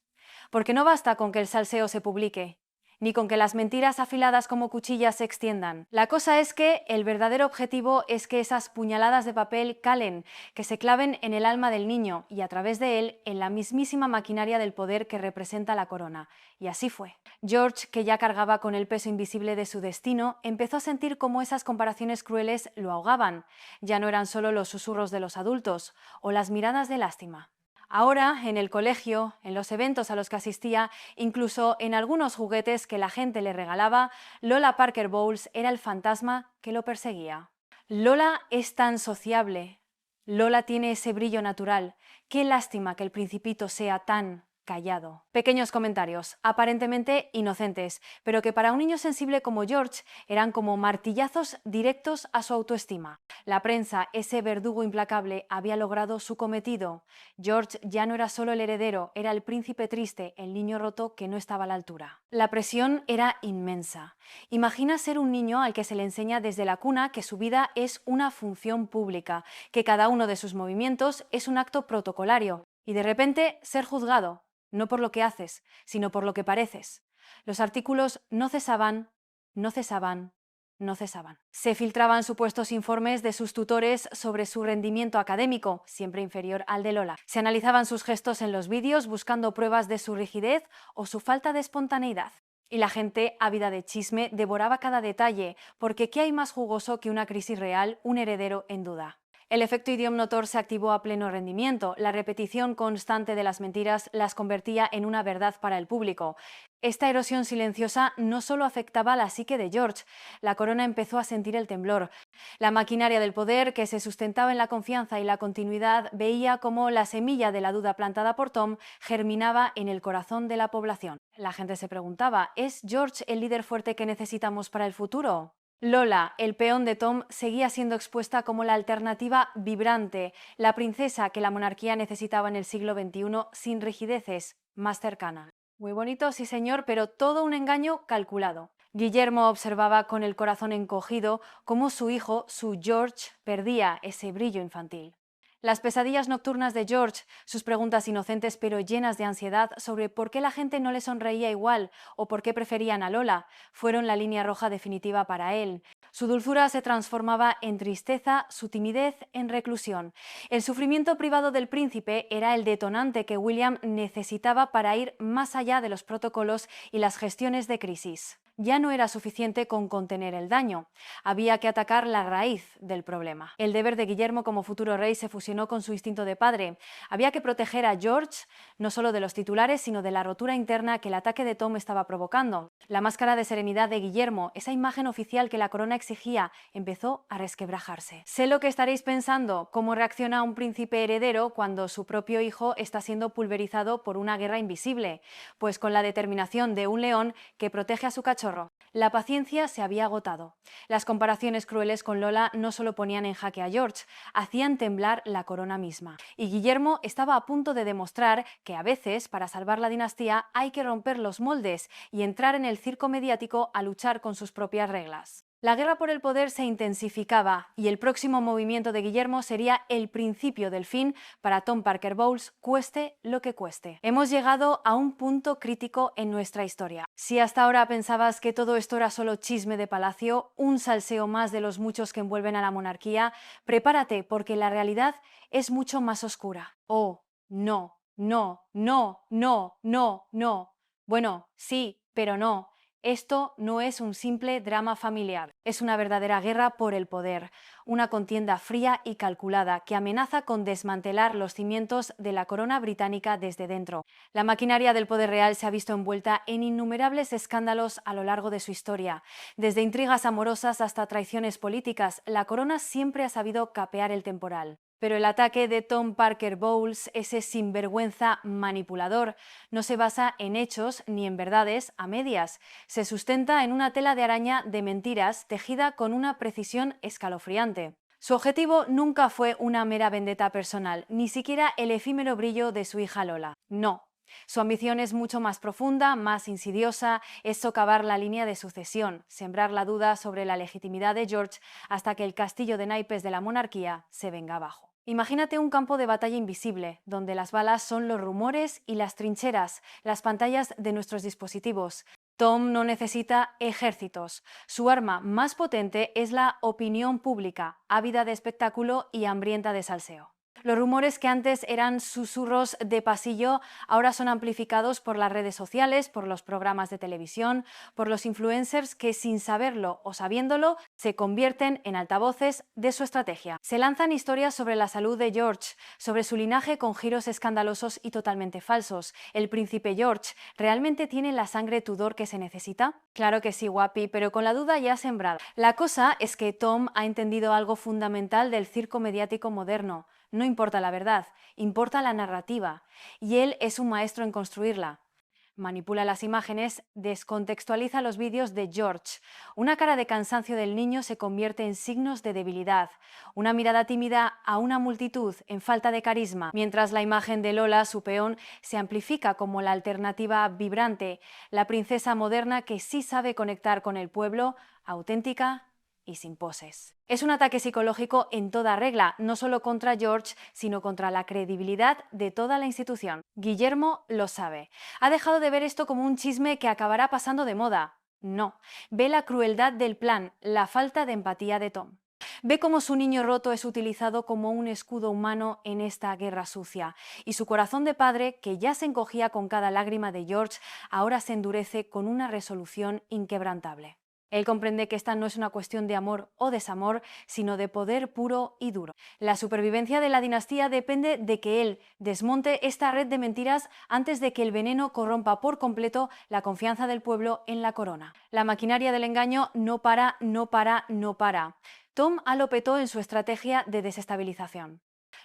Porque no basta con que el salseo se publique, ni con que las mentiras afiladas como cuchillas se extiendan. La cosa es que el verdadero objetivo es que esas puñaladas de papel calen, que se claven en el alma del niño y a través de él en la mismísima maquinaria del poder que representa la corona. Y así fue. George, que ya cargaba con el peso invisible de su destino, empezó a sentir cómo esas comparaciones crueles lo ahogaban. Ya no eran solo los susurros de los adultos o las miradas de lástima. Ahora, en el colegio, en los eventos a los que asistía, incluso en algunos juguetes que la gente le regalaba, Lola Parker Bowles era el fantasma que lo perseguía. Lola es tan sociable. Lola tiene ese brillo natural. Qué lástima que el principito sea tan callado. Pequeños comentarios, aparentemente inocentes, pero que para un niño sensible como George eran como martillazos directos a su autoestima. La prensa, ese verdugo implacable, había logrado su cometido. George ya no era solo el heredero, era el príncipe triste, el niño roto que no estaba a la altura. La presión era inmensa. Imagina ser un niño al que se le enseña desde la cuna que su vida es una función pública, que cada uno de sus movimientos es un acto protocolario, y de repente ser juzgado, no por lo que haces, sino por lo que pareces. Los artículos no cesaban, no cesaban, no cesaban. Se filtraban supuestos informes de sus tutores sobre su rendimiento académico, siempre inferior al de Lola. Se analizaban sus gestos en los vídeos buscando pruebas de su rigidez o su falta de espontaneidad. Y la gente, ávida de chisme, devoraba cada detalle, porque ¿qué hay más jugoso que una crisis real, un heredero en duda? El efecto idiom-notor se activó a pleno rendimiento. La repetición constante de las mentiras las convertía en una verdad para el público. Esta erosión silenciosa no solo afectaba a la psique de George, la corona empezó a sentir el temblor. La maquinaria del poder, que se sustentaba en la confianza y la continuidad, veía cómo la semilla de la duda plantada por Tom germinaba en el corazón de la población. La gente se preguntaba, ¿es George el líder fuerte que necesitamos para el futuro? Lola, el peón de Tom, seguía siendo expuesta como la alternativa vibrante, la princesa que la monarquía necesitaba en el siglo XXI sin rigideces, más cercana. Muy bonito, sí señor, pero todo un engaño calculado. Guillermo observaba con el corazón encogido cómo su hijo, su George, perdía ese brillo infantil. Las pesadillas nocturnas de George, sus preguntas inocentes pero llenas de ansiedad sobre por qué la gente no le sonreía igual o por qué preferían a Lola, fueron la línea roja definitiva para él. Su dulzura se transformaba en tristeza, su timidez en reclusión. El sufrimiento privado del príncipe era el detonante que William necesitaba para ir más allá de los protocolos y las gestiones de crisis. Ya no era suficiente con contener el daño, había que atacar la raíz del problema. El deber de Guillermo como futuro rey se fusionó con su instinto de padre. Había que proteger a George no solo de los titulares, sino de la rotura interna que el ataque de Tom estaba provocando. La máscara de serenidad de Guillermo, esa imagen oficial que la corona exigía, empezó a resquebrajarse. Sé lo que estaréis pensando, cómo reacciona un príncipe heredero cuando su propio hijo está siendo pulverizado por una guerra invisible, pues con la determinación de un león que protege a su cachorro. La paciencia se había agotado. Las comparaciones crueles con Lola no solo ponían en jaque a George, hacían temblar la corona misma. Y Guillermo estaba a punto de demostrar que a veces, para salvar la dinastía, hay que romper los moldes y entrar en el circo mediático a luchar con sus propias reglas. La guerra por el poder se intensificaba y el próximo movimiento de Guillermo sería el principio del fin para Tom Parker Bowles, cueste lo que cueste. Hemos llegado a un punto crítico en nuestra historia. Si hasta ahora pensabas que todo esto era solo chisme de palacio, un salseo más de los muchos que envuelven a la monarquía, prepárate porque la realidad es mucho más oscura. Oh, no, no, no, no, no, no. Bueno, sí, pero no. Esto no es un simple drama familiar, es una verdadera guerra por el poder, una contienda fría y calculada que amenaza con desmantelar los cimientos de la corona británica desde dentro. La maquinaria del poder real se ha visto envuelta en innumerables escándalos a lo largo de su historia. Desde intrigas amorosas hasta traiciones políticas, la corona siempre ha sabido capear el temporal. Pero el ataque de Tom Parker Bowles, ese sinvergüenza manipulador, no se basa en hechos ni en verdades a medias. Se sustenta en una tela de araña de mentiras tejida con una precisión escalofriante. Su objetivo nunca fue una mera vendetta personal, ni siquiera el efímero brillo de su hija Lola. No. Su ambición es mucho más profunda, más insidiosa, es socavar la línea de sucesión, sembrar la duda sobre la legitimidad de George hasta que el castillo de naipes de la monarquía se venga abajo. Imagínate un campo de batalla invisible, donde las balas son los rumores y las trincheras, las pantallas de nuestros dispositivos. Tom no necesita ejércitos. Su arma más potente es la opinión pública, ávida de espectáculo y hambrienta de salseo. Los rumores que antes eran susurros de pasillo ahora son amplificados por las redes sociales, por los programas de televisión, por los influencers que sin saberlo o sabiéndolo se convierten en altavoces de su estrategia. Se lanzan historias sobre la salud de George, sobre su linaje con giros escandalosos y totalmente falsos. ¿El príncipe George realmente tiene la sangre Tudor que se necesita? Claro que sí, guapi, pero con la duda ya sembrada. La cosa es que Tom ha entendido algo fundamental del circo mediático moderno. No importa la verdad, importa la narrativa, y él es un maestro en construirla. Manipula las imágenes, descontextualiza los vídeos de George. Una cara de cansancio del niño se convierte en signos de debilidad. Una mirada tímida a una multitud en falta de carisma. Mientras la imagen de Lola, su peón, se amplifica como la alternativa vibrante, la princesa moderna que sí sabe conectar con el pueblo, auténtica y sin poses. Es un ataque psicológico en toda regla, no solo contra George, sino contra la credibilidad de toda la institución. Guillermo lo sabe. Ha dejado de ver esto como un chisme que acabará pasando de moda. No, ve la crueldad del plan, la falta de empatía de Tom. Ve cómo su niño roto es utilizado como un escudo humano en esta guerra sucia, y su corazón de padre, que ya se encogía con cada lágrima de George, ahora se endurece con una resolución inquebrantable. Él comprende que esta no es una cuestión de amor o desamor, sino de poder puro y duro. La supervivencia de la dinastía depende de que él desmonte esta red de mentiras antes de que el veneno corrompa por completo la confianza del pueblo en la corona. La maquinaria del engaño no para, no para, no para. Tom lo petó en su estrategia de desestabilización.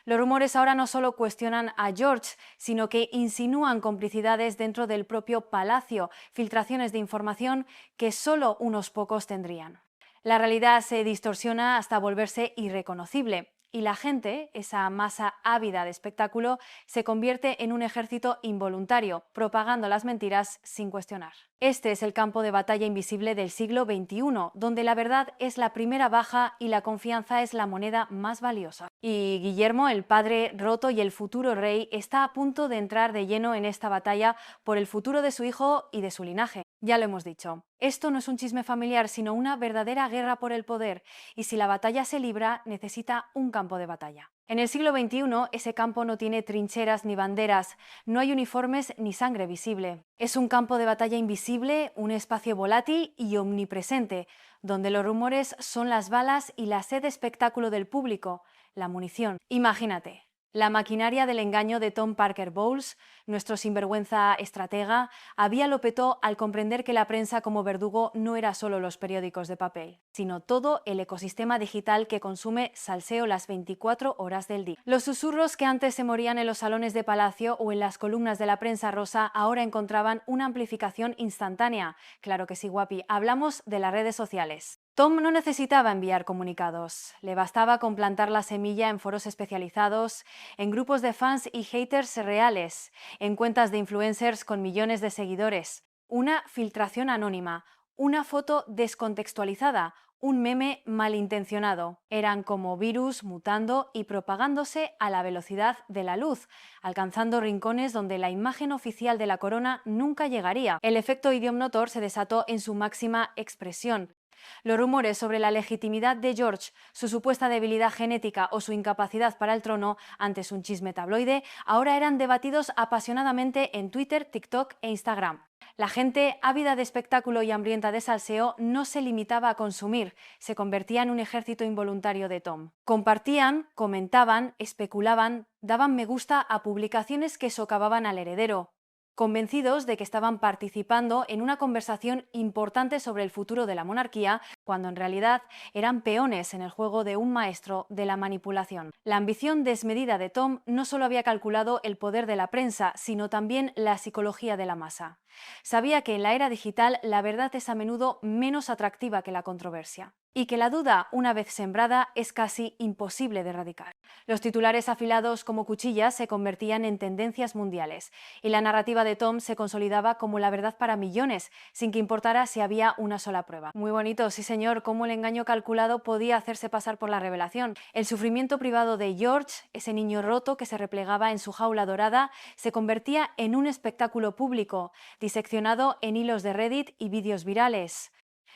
Los rumores ahora no solo cuestionan a George, sino que insinúan complicidades dentro del propio palacio, filtraciones de información que solo unos pocos tendrían. La realidad se distorsiona hasta volverse irreconocible. Y la gente, esa masa ávida de espectáculo, se convierte en un ejército involuntario, propagando las mentiras sin cuestionar. Este es el campo de batalla invisible del siglo XXI, donde la verdad es la primera baja y la confianza es la moneda más valiosa. Y Guillermo, el padre roto y el futuro rey, está a punto de entrar de lleno en esta batalla por el futuro de su hijo y de su linaje. Ya lo hemos dicho, esto no es un chisme familiar, sino una verdadera guerra por el poder, y si la batalla se libra, necesita un campo de batalla. En el siglo XXI, ese campo no tiene trincheras ni banderas, no hay uniformes ni sangre visible. Es un campo de batalla invisible, un espacio volátil y omnipresente, donde los rumores son las balas y la sed de espectáculo del público, la munición. Imagínate. La maquinaria del engaño de Tom Parker Bowles, nuestro sinvergüenza estratega, había lo petó al comprender que la prensa como verdugo no era solo los periódicos de papel, sino todo el ecosistema digital que consume salseo las 24 horas del día. Los susurros que antes se morían en los salones de palacio o en las columnas de la prensa rosa ahora encontraban una amplificación instantánea. Claro que sí, guapi, hablamos de las redes sociales. Tom no necesitaba enviar comunicados, le bastaba con plantar la semilla en foros especializados, en grupos de fans y haters reales, en cuentas de influencers con millones de seguidores, una filtración anónima, una foto descontextualizada, un meme malintencionado. Eran como virus mutando y propagándose a la velocidad de la luz, alcanzando rincones donde la imagen oficial de la corona nunca llegaría. El efecto Idiom Notor se desató en su máxima expresión. Los rumores sobre la legitimidad de George, su supuesta debilidad genética o su incapacidad para el trono antes un chisme tabloide, ahora eran debatidos apasionadamente en Twitter, TikTok e Instagram. La gente, ávida de espectáculo y hambrienta de salseo, no se limitaba a consumir, se convertía en un ejército involuntario de Tom. Compartían, comentaban, especulaban, daban me gusta a publicaciones que socavaban al heredero, convencidos de que estaban participando en una conversación importante sobre el futuro de la monarquía, cuando en realidad eran peones en el juego de un maestro de la manipulación. La ambición desmedida de Tom no solo había calculado el poder de la prensa, sino también la psicología de la masa. Sabía que en la era digital la verdad es a menudo menos atractiva que la controversia, y que la duda, una vez sembrada, es casi imposible de erradicar. Los titulares afilados como cuchillas se convertían en tendencias mundiales, y la narrativa de Tom se consolidaba como la verdad para millones, sin que importara si había una sola prueba. Muy bonito, sí señor, cómo el engaño calculado podía hacerse pasar por la revelación. El sufrimiento privado de George, ese niño roto que se replegaba en su jaula dorada, se convertía en un espectáculo público, diseccionado en hilos de Reddit y vídeos virales.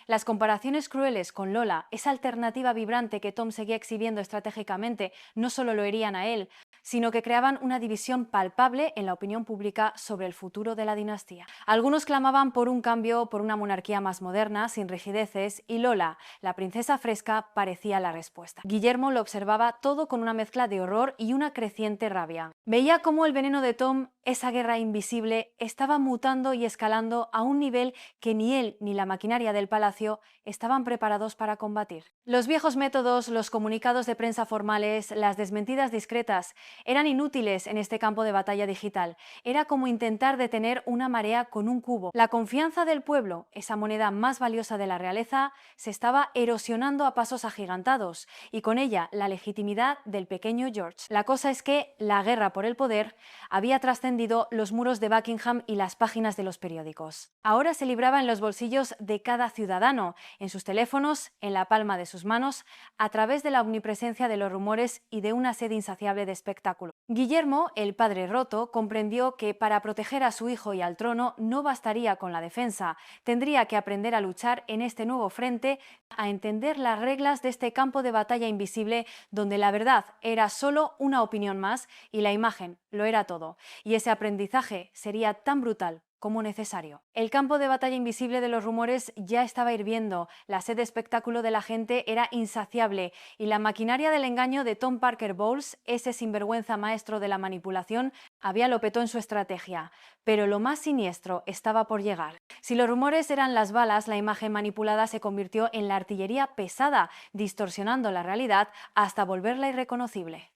Las comparaciones crueles con Lola, esa alternativa vibrante que Tom seguía exhibiendo estratégicamente, no solo lo herían a él, sino que creaban una división palpable en la opinión pública sobre el futuro de la dinastía. Algunos clamaban por un cambio, por una monarquía más moderna, sin rigideces, y Lola, la princesa fresca, parecía la respuesta. Guillermo lo observaba todo con una mezcla de horror y una creciente rabia. Veía cómo el veneno de Tom esa guerra invisible estaba mutando y escalando a un nivel que ni él ni la maquinaria del palacio estaban preparados para combatir. Los viejos métodos, los comunicados de prensa formales, las desmentidas discretas, eran inútiles en este campo de batalla digital. Era como intentar detener una marea con un cubo. La confianza del pueblo, esa moneda más valiosa de la realeza, se estaba erosionando a pasos agigantados, y con ella la legitimidad del pequeño George. La cosa es que la guerra por el poder había trascendido los muros de Buckingham y las páginas de los periódicos. Ahora se libraba en los bolsillos de cada ciudadano, en sus teléfonos, en la palma de sus manos, a través de la omnipresencia de los rumores y de una sed insaciable de espectáculo. Guillermo, el padre roto, comprendió que para proteger a su hijo y al trono no bastaría con la defensa, tendría que aprender a luchar en este nuevo frente, a entender las reglas de este campo de batalla invisible donde la verdad era solo una opinión más y la imagen lo era todo. Y ese aprendizaje sería tan brutal como necesario. El campo de batalla invisible de los rumores ya estaba hirviendo, la sed de espectáculo de la gente era insaciable y la maquinaria del engaño de Tom Parker Bowles, ese sinvergüenza maestro de la manipulación, había lo petó en su estrategia. Pero lo más siniestro estaba por llegar. Si los rumores eran las balas, la imagen manipulada se convirtió en la artillería pesada, distorsionando la realidad hasta volverla irreconocible.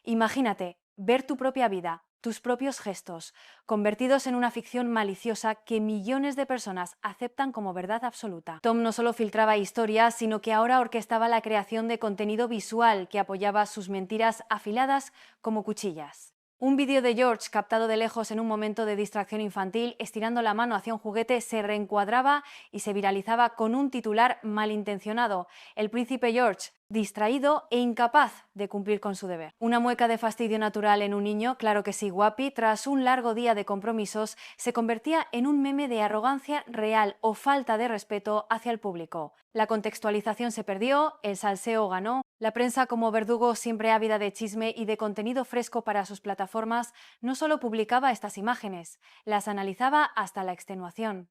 Imagínate ver tu propia vida, tus propios gestos, convertidos en una ficción maliciosa que millones de personas aceptan como verdad absoluta. Tom no solo filtraba historias, sino que ahora orquestaba la creación de contenido visual que apoyaba sus mentiras afiladas como cuchillas. Un vídeo de George captado de lejos en un momento de distracción infantil, estirando la mano hacia un juguete, se reencuadraba y se viralizaba con un titular malintencionado: el príncipe George, distraído e incapaz de cumplir con su deber. Una mueca de fastidio natural en un niño, claro que sí, guapi, tras un largo día de compromisos, se convertía en un meme de arrogancia real o falta de respeto hacia el público. La contextualización se perdió, el salseo ganó, la prensa como verdugo siempre ávida de chisme y de contenido fresco para sus plataformas no solo publicaba estas imágenes, las analizaba hasta la extenuación.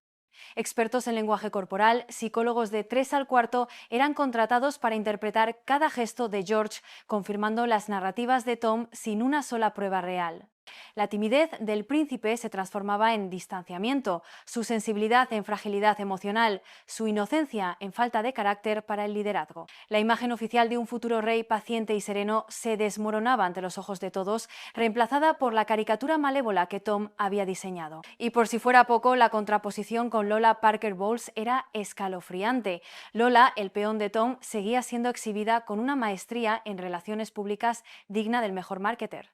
Expertos en lenguaje corporal, psicólogos de 3 al cuarto eran contratados para interpretar cada gesto de George, confirmando las narrativas de Tom sin una sola prueba real. La timidez del príncipe se transformaba en distanciamiento, su sensibilidad en fragilidad emocional, su inocencia en falta de carácter para el liderazgo. La imagen oficial de un futuro rey paciente y sereno se desmoronaba ante los ojos de todos, reemplazada por la caricatura malévola que Tom había diseñado. Y por si fuera poco, la contraposición con Lola Parker Bowles era escalofriante. Lola, el peón de Tom, seguía siendo exhibida con una maestría en relaciones públicas digna del mejor marketer.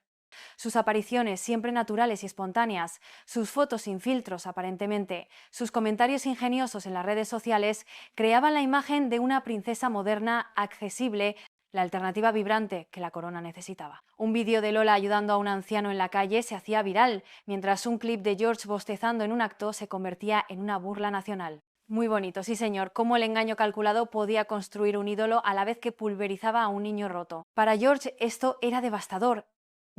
Sus apariciones siempre naturales y espontáneas, sus fotos sin filtros aparentemente, sus comentarios ingeniosos en las redes sociales creaban la imagen de una princesa moderna, accesible, la alternativa vibrante que la corona necesitaba. Un vídeo de Lola ayudando a un anciano en la calle se hacía viral, mientras un clip de George bostezando en un acto se convertía en una burla nacional. Muy bonito, sí señor, cómo el engaño calculado podía construir un ídolo a la vez que pulverizaba a un niño roto. Para George esto era devastador.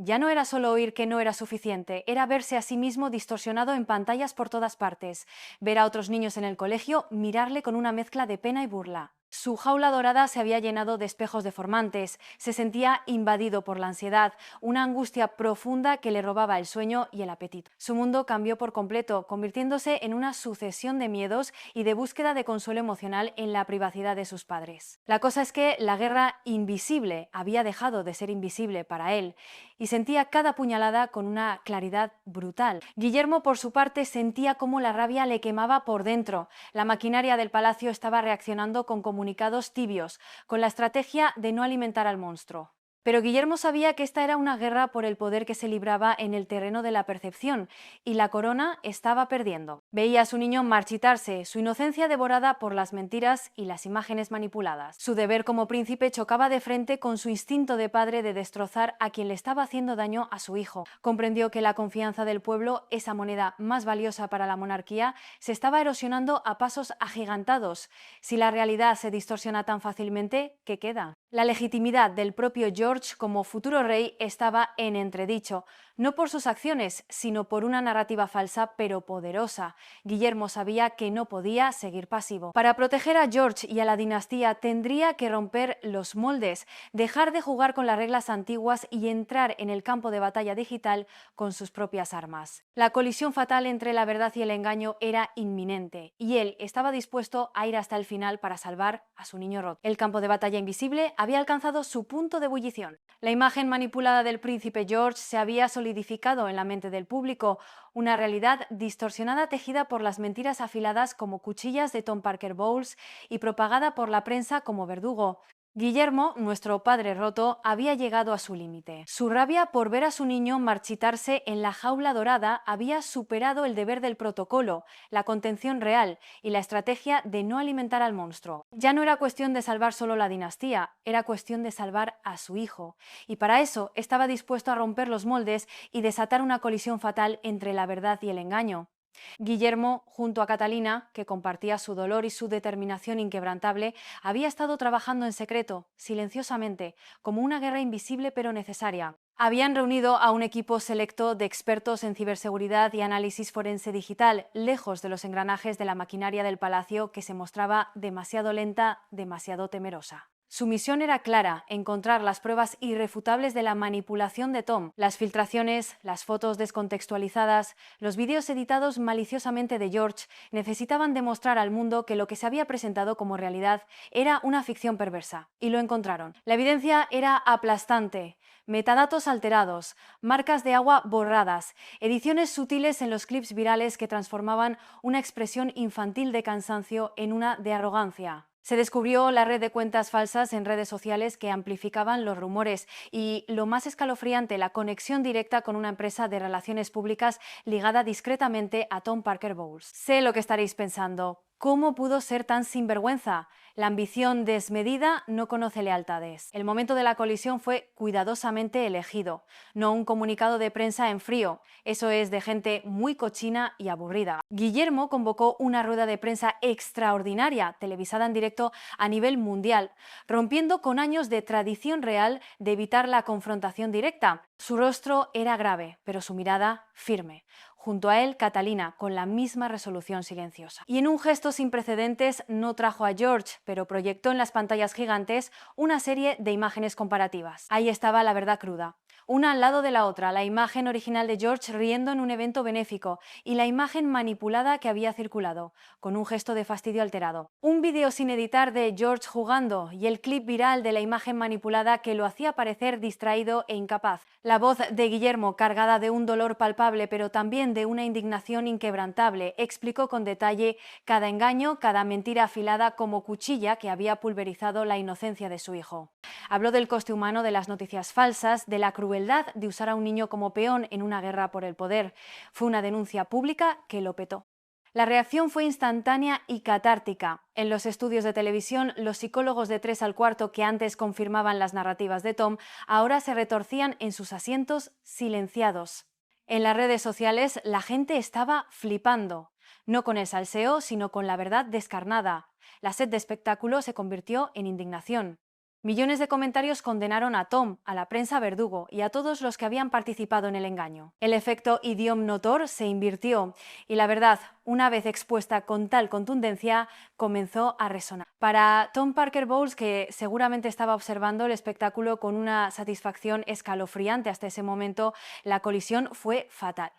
Ya no era solo oír que no era suficiente, era verse a sí mismo distorsionado en pantallas por todas partes, ver a otros niños en el colegio mirarle con una mezcla de pena y burla. Su jaula dorada se había llenado de espejos deformantes, se sentía invadido por la ansiedad, una angustia profunda que le robaba el sueño y el apetito. Su mundo cambió por completo, convirtiéndose en una sucesión de miedos y de búsqueda de consuelo emocional en la privacidad de sus padres. La cosa es que la guerra invisible había dejado de ser invisible para él y sentía cada puñalada con una claridad brutal. Guillermo, por su parte, sentía cómo la rabia le quemaba por dentro. La maquinaria del palacio estaba reaccionando con comunicados tibios, con la estrategia de no alimentar al monstruo. Pero Guillermo sabía que esta era una guerra por el poder que se libraba en el terreno de la percepción, y la corona estaba perdiendo. Veía a su niño marchitarse, su inocencia devorada por las mentiras y las imágenes manipuladas. Su deber como príncipe chocaba de frente con su instinto de padre de destrozar a quien le estaba haciendo daño a su hijo. Comprendió que la confianza del pueblo, esa moneda más valiosa para la monarquía, se estaba erosionando a pasos agigantados. Si la realidad se distorsiona tan fácilmente, ¿qué queda? La legitimidad del propio George como futuro rey estaba en entredicho. no por sus acciones, sino por una narrativa falsa pero poderosa. Guillermo sabía que no podía seguir pasivo. Para proteger a George y a la dinastía tendría que romper los moldes, dejar de jugar con las reglas antiguas y entrar en el campo de batalla digital con sus propias armas. La colisión fatal entre la verdad y el engaño era inminente, y él estaba dispuesto a ir hasta el final para salvar a su niño roto. El campo de batalla invisible había alcanzado su punto de ebullición. La imagen manipulada del príncipe George se había solidificado en la mente del público, una realidad distorsionada tejida por las mentiras afiladas como cuchillas de Tom Parker Bowles y propagada por la prensa como verdugo. Guillermo, nuestro padre roto, había llegado a su límite. Su rabia por ver a su niño marchitarse en la jaula dorada había superado el deber del protocolo, la contención real y la estrategia de no alimentar al monstruo. Ya no era cuestión de salvar solo la dinastía, era cuestión de salvar a su hijo. Y para eso estaba dispuesto a romper los moldes y desatar una colisión fatal entre la verdad y el engaño. Guillermo, junto a Catalina, que compartía su dolor y su determinación inquebrantable, había estado trabajando en secreto, silenciosamente, como una guerra invisible pero necesaria. Habían reunido a un equipo selecto de expertos en ciberseguridad y análisis forense digital, lejos de los engranajes de la maquinaria del palacio que se mostraba demasiado lenta, demasiado temerosa. Su misión era clara: encontrar las pruebas irrefutables de la manipulación de Tom, las filtraciones, las fotos descontextualizadas, los vídeos editados maliciosamente de George necesitaban demostrar al mundo que lo que se había presentado como realidad era una ficción perversa. Y lo encontraron. La evidencia era aplastante. Metadatos alterados, marcas de agua borradas, ediciones sutiles en los clips virales que transformaban una expresión infantil de cansancio en una de arrogancia. Se descubrió la red de cuentas falsas en redes sociales que amplificaban los rumores y, lo más escalofriante, la conexión directa con una empresa de relaciones públicas ligada discretamente a Tom Parker Bowles. Sé lo que estaréis pensando. ¿Cómo pudo ser tan sinvergüenza? La ambición desmedida no conoce lealtades. El momento de la colisión fue cuidadosamente elegido, no un comunicado de prensa en frío. Eso es de gente muy cochina y aburrida. Guillermo convocó una rueda de prensa extraordinaria, televisada en directo a nivel mundial, rompiendo con años de tradición real de evitar la confrontación directa. Su rostro era grave, pero su mirada firme. Junto a él, Catalina, con la misma resolución silenciosa. Y en un gesto sin precedentes no trajo a George, pero proyectó en las pantallas gigantes una serie de imágenes comparativas. Ahí estaba la verdad cruda, una al lado de la otra: la imagen original de George riendo en un evento benéfico y la imagen manipulada que había circulado, con un gesto de fastidio alterado. Un vídeo sin editar de George jugando y el clip viral de la imagen manipulada que lo hacía parecer distraído e incapaz. La voz de Guillermo, cargada de un dolor palpable pero también de una indignación inquebrantable, explicó con detalle cada engaño, cada mentira afilada como cuchilla que había pulverizado la inocencia de su hijo. Habló del coste humano de las noticias falsas, de la crueldad de usar a un niño como peón en una guerra por el poder. Fue una denuncia pública que lo petó. La reacción fue instantánea y catártica. En los estudios de televisión, los psicólogos de 3 al cuarto que antes confirmaban las narrativas de Tom, ahora se retorcían en sus asientos silenciados. En las redes sociales, la gente estaba flipando, no con el salseo, sino con la verdad descarnada. La sed de espectáculo se convirtió en indignación. Millones de comentarios condenaron a Tom, a la prensa verdugo y a todos los que habían participado en el engaño. El efecto idiom notor se invirtió y la verdad, una vez expuesta con tal contundencia, comenzó a resonar. Para Tom Parker Bowles, que seguramente estaba observando el espectáculo con una satisfacción escalofriante hasta ese momento, la colisión fue fatal.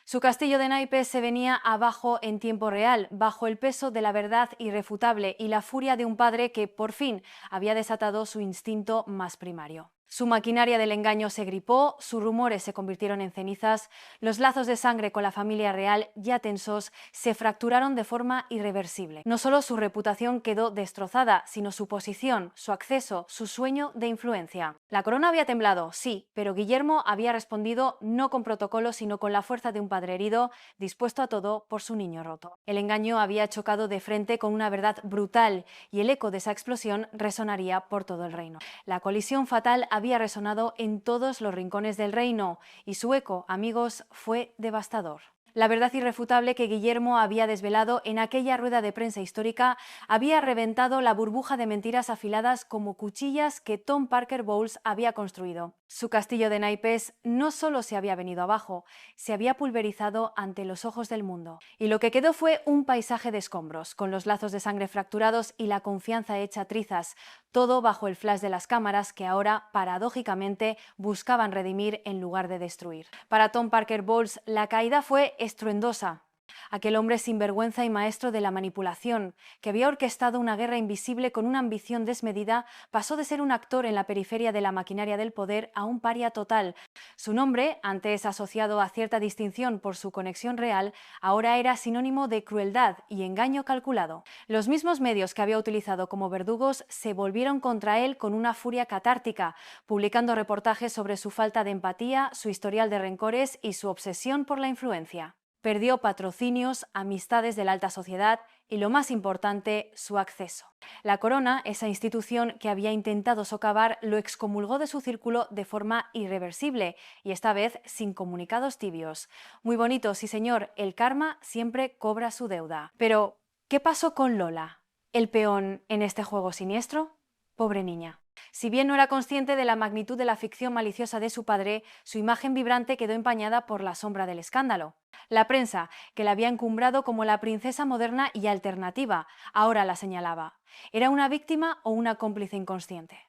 Su castillo de naipes se venía abajo en tiempo real, bajo el peso de la verdad irrefutable y la furia de un padre que, por fin, había desatado su instinto más primario. Su maquinaria del engaño se gripó, sus rumores se convirtieron en cenizas, los lazos de sangre con la familia real, ya tensos, se fracturaron de forma irreversible. No solo su reputación quedó destrozada, sino su posición, su acceso, su sueño de influencia. La corona había temblado, sí, pero Guillermo había respondido no con protocolo, sino con la fuerza de un padre herido, dispuesto a todo por su niño roto. El engaño había chocado de frente con una verdad brutal y el eco de esa explosión resonaría por todo el reino. La colisión fatal había resonado en todos los rincones del reino y su eco, amigos, fue devastador. La verdad irrefutable que Guillermo había desvelado en aquella rueda de prensa histórica había reventado la burbuja de mentiras afiladas como cuchillas que Tom Parker Bowles había construido. Su castillo de naipes no solo se había venido abajo, se había pulverizado ante los ojos del mundo. Y lo que quedó fue un paisaje de escombros, con los lazos de sangre fracturados y la confianza hecha trizas, todo bajo el flash de las cámaras que ahora, paradójicamente, buscaban redimir en lugar de destruir. Para Tom Parker Bowles, la caída fue estruendosa. Aquel hombre sinvergüenza y maestro de la manipulación, que había orquestado una guerra invisible con una ambición desmedida, pasó de ser un actor en la periferia de la maquinaria del poder a un paria total. Su nombre, antes asociado a cierta distinción por su conexión real, ahora era sinónimo de crueldad y engaño calculado. Los mismos medios que había utilizado como verdugos se volvieron contra él con una furia catártica, publicando reportajes sobre su falta de empatía, su historial de rencores y su obsesión por la influencia. Perdió patrocinios, amistades de la alta sociedad y, lo más importante, su acceso. La corona, esa institución que había intentado socavar, lo excomulgó de su círculo de forma irreversible y esta vez sin comunicados tibios. Muy bonito, sí señor, el karma siempre cobra su deuda. Pero, ¿qué pasó con Lola, el peón en este juego siniestro? Pobre niña. Si bien no era consciente de la magnitud de la ficción maliciosa de su padre, su imagen vibrante quedó empañada por la sombra del escándalo. La prensa, que la había encumbrado como la princesa moderna y alternativa, ahora la señalaba. ¿Era una víctima o una cómplice inconsciente?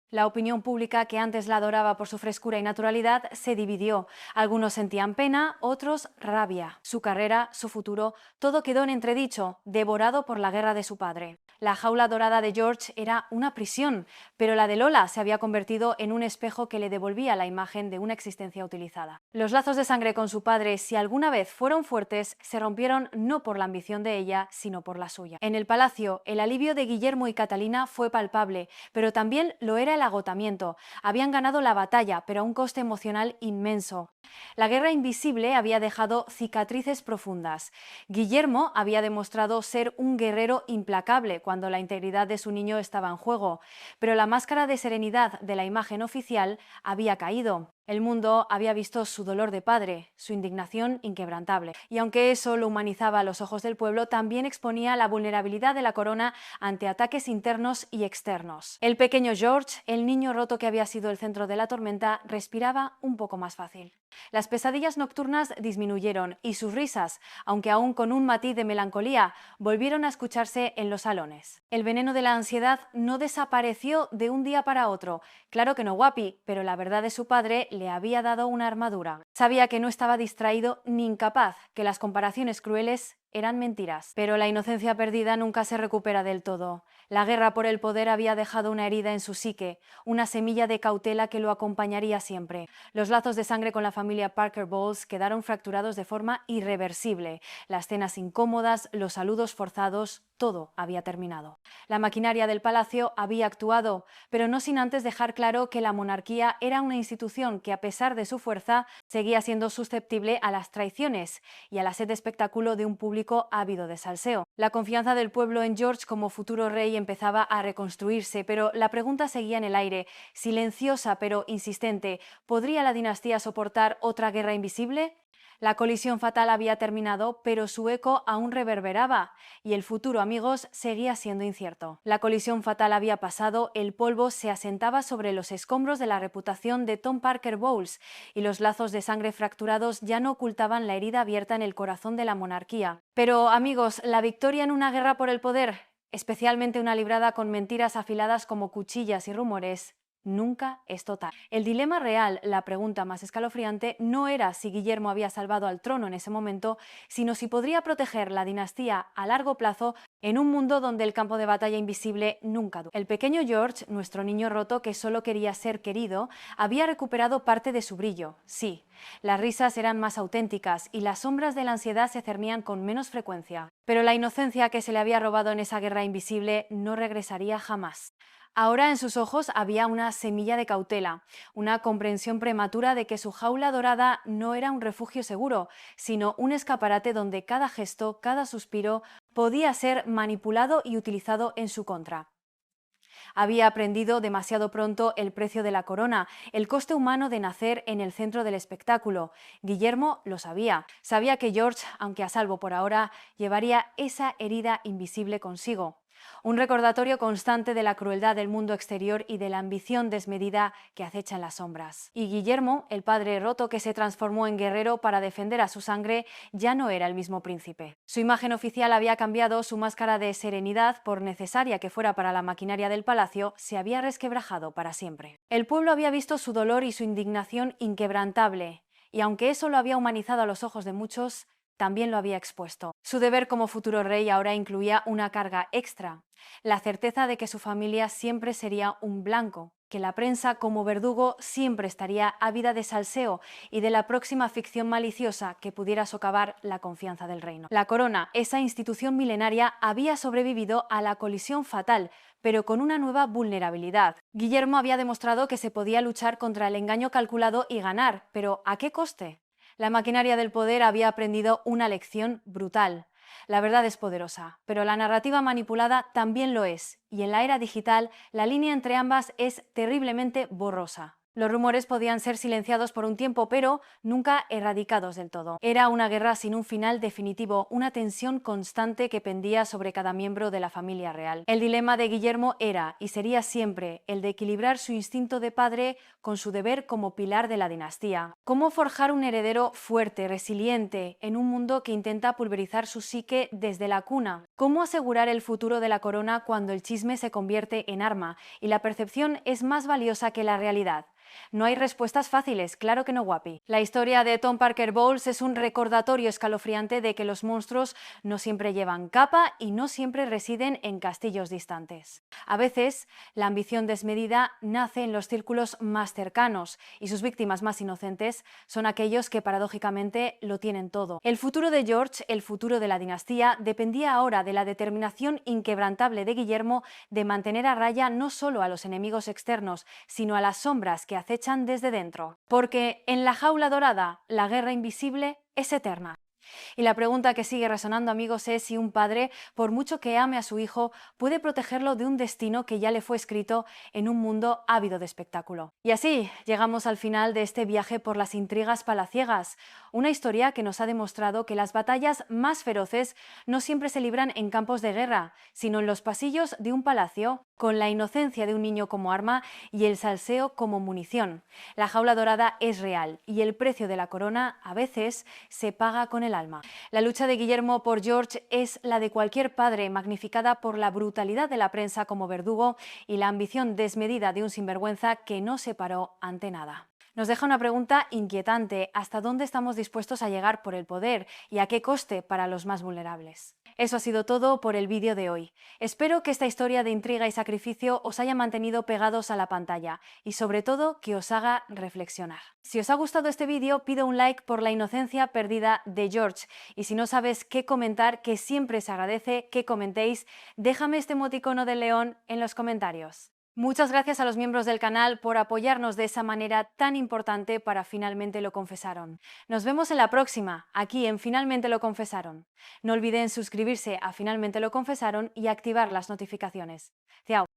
La opinión pública, que antes la adoraba por su frescura y naturalidad, se dividió. Algunos sentían pena, otros rabia. Su carrera, su futuro, todo quedó en entredicho, devorado por la guerra de su padre. La jaula dorada de George era una prisión, pero la de Lola se había convertido en un espejo que le devolvía la imagen de una existencia utilizada. Los lazos de sangre con su padre, si alguna vez fueron fuertes, se rompieron no por la ambición de ella, sino por la suya. En el palacio, el alivio de Guillermo y Catalina fue palpable, pero también lo era el agotamiento. Habían ganado la batalla, pero a un coste emocional inmenso. La guerra invisible había dejado cicatrices profundas. Guillermo había demostrado ser un guerrero implacable cuando la integridad de su niño estaba en juego, pero la máscara de serenidad de la imagen oficial había caído. El mundo había visto su dolor de padre, su indignación inquebrantable. Y aunque eso lo humanizaba a los ojos del pueblo, también exponía la vulnerabilidad de la corona ante ataques internos y externos. El pequeño George, el niño roto que había sido el centro de la tormenta, respiraba un poco más fácil. Las pesadillas nocturnas disminuyeron y sus risas, aunque aún con un matiz de melancolía, volvieron a escucharse en los salones. El veneno de la ansiedad no desapareció de un día para otro. Claro que no, guapi, pero la verdad de su padre le había dado una armadura. Sabía que no estaba distraído ni incapaz, que las comparaciones crueles eran mentiras. Pero la inocencia perdida nunca se recupera del todo. La guerra por el poder había dejado una herida en su psique, una semilla de cautela que lo acompañaría siempre. Los lazos de sangre con la familia Parker Bowles quedaron fracturados de forma irreversible. Las cenas incómodas, los saludos forzados, todo había terminado. La maquinaria del palacio había actuado, pero no sin antes dejar claro que la monarquía era una institución que, a pesar de su fuerza, seguía siendo susceptible a las traiciones y a la sed de espectáculo de un público ávido de salseo. La confianza del pueblo en George como futuro rey empezaba a reconstruirse, pero la pregunta seguía en el aire, silenciosa pero insistente: ¿podría la dinastía soportar otra guerra invisible? La colisión fatal había terminado, pero su eco aún reverberaba y el futuro, amigos, seguía siendo incierto. La colisión fatal había pasado, el polvo se asentaba sobre los escombros de la reputación de Tom Parker Bowles y los lazos de sangre fracturados ya no ocultaban la herida abierta en el corazón de la monarquía. Pero, amigos, la victoria en una guerra por el poder, especialmente una librada con mentiras afiladas como cuchillas y rumores, nunca es total. El dilema real, la pregunta más escalofriante, no era si Guillermo había salvado al trono en ese momento, sino si podría proteger la dinastía a largo plazo en un mundo donde el campo de batalla invisible nunca dura. El pequeño George, nuestro niño roto que solo quería ser querido, había recuperado parte de su brillo, sí. Las risas eran más auténticas y las sombras de la ansiedad se cernían con menos frecuencia. Pero la inocencia que se le había robado en esa guerra invisible no regresaría jamás. Ahora en sus ojos había una semilla de cautela, una comprensión prematura de que su jaula dorada no era un refugio seguro, sino un escaparate donde cada gesto, cada suspiro, podía ser manipulado y utilizado en su contra. Había aprendido demasiado pronto el precio de la corona, el coste humano de nacer en el centro del espectáculo. Guillermo lo sabía. Sabía que George, aunque a salvo por ahora, llevaría esa herida invisible consigo. Un recordatorio constante de la crueldad del mundo exterior y de la ambición desmedida que acecha en las sombras. Y Guillermo, el padre roto que se transformó en guerrero para defender a su sangre, ya no era el mismo príncipe. Su imagen oficial había cambiado, su máscara de serenidad, por necesaria que fuera para la maquinaria del palacio, se había resquebrajado para siempre. El pueblo había visto su dolor y su indignación inquebrantable, y aunque eso lo había humanizado a los ojos de muchos, también lo había expuesto. Su deber como futuro rey ahora incluía una carga extra, la certeza de que su familia siempre sería un blanco, que la prensa como verdugo siempre estaría ávida de salseo y de la próxima ficción maliciosa que pudiera socavar la confianza del reino. La corona, esa institución milenaria, había sobrevivido a la colisión fatal, pero con una nueva vulnerabilidad. Guillermo había demostrado que se podía luchar contra el engaño calculado y ganar, pero ¿a qué coste? La maquinaria del poder había aprendido una lección brutal. La verdad es poderosa, pero la narrativa manipulada también lo es, y en la era digital la línea entre ambas es terriblemente borrosa. Los rumores podían ser silenciados por un tiempo, pero nunca erradicados del todo. Era una guerra sin un final definitivo, una tensión constante que pendía sobre cada miembro de la familia real. El dilema de Guillermo era, y sería siempre, el de equilibrar su instinto de padre con su deber como pilar de la dinastía. ¿Cómo forjar un heredero fuerte, resiliente, en un mundo que intenta pulverizar su psique desde la cuna? ¿Cómo asegurar el futuro de la corona cuando el chisme se convierte en arma y la percepción es más valiosa que la realidad? No hay respuestas fáciles, claro que no, guapi. La historia de Tom Parker Bowles es un recordatorio escalofriante de que los monstruos no siempre llevan capa y no siempre residen en castillos distantes. A veces, la ambición desmedida nace en los círculos más cercanos y sus víctimas más inocentes son aquellos que paradójicamente lo tienen todo. El futuro de George, el futuro de la dinastía, dependía ahora de la determinación inquebrantable de Guillermo de mantener a raya no solo a los enemigos externos, sino a las sombras que acechan desde dentro. Porque en la jaula dorada, la guerra invisible es eterna. Y la pregunta que sigue resonando, amigos, es si un padre, por mucho que ame a su hijo, puede protegerlo de un destino que ya le fue escrito en un mundo ávido de espectáculo. Y así llegamos al final de este viaje por las intrigas palaciegas, una historia que nos ha demostrado que las batallas más feroces no siempre se libran en campos de guerra, sino en los pasillos de un palacio, con la inocencia de un niño como arma y el salseo como munición. La jaula dorada es real y el precio de la corona a veces se paga con el alma. La lucha de Guillermo por George es la de cualquier padre, magnificada por la brutalidad de la prensa como verdugo y la ambición desmedida de un sinvergüenza que no se paró ante nada. Nos deja una pregunta inquietante: ¿hasta dónde estamos dispuestos a llegar por el poder y a qué coste para los más vulnerables? Eso ha sido todo por el vídeo de hoy. Espero que esta historia de intriga y sacrificio os haya mantenido pegados a la pantalla y sobre todo que os haga reflexionar. Si os ha gustado este vídeo, pido un like por la inocencia perdida de George, y si no sabes qué comentar, que siempre se agradece que comentéis, déjame este emoticono de león en los comentarios. Muchas gracias a los miembros del canal por apoyarnos de esa manera tan importante para Finalmente lo confesaron. Nos vemos en la próxima, aquí en Finalmente lo confesaron. No olviden suscribirse a Finalmente lo confesaron y activar las notificaciones. Ciao.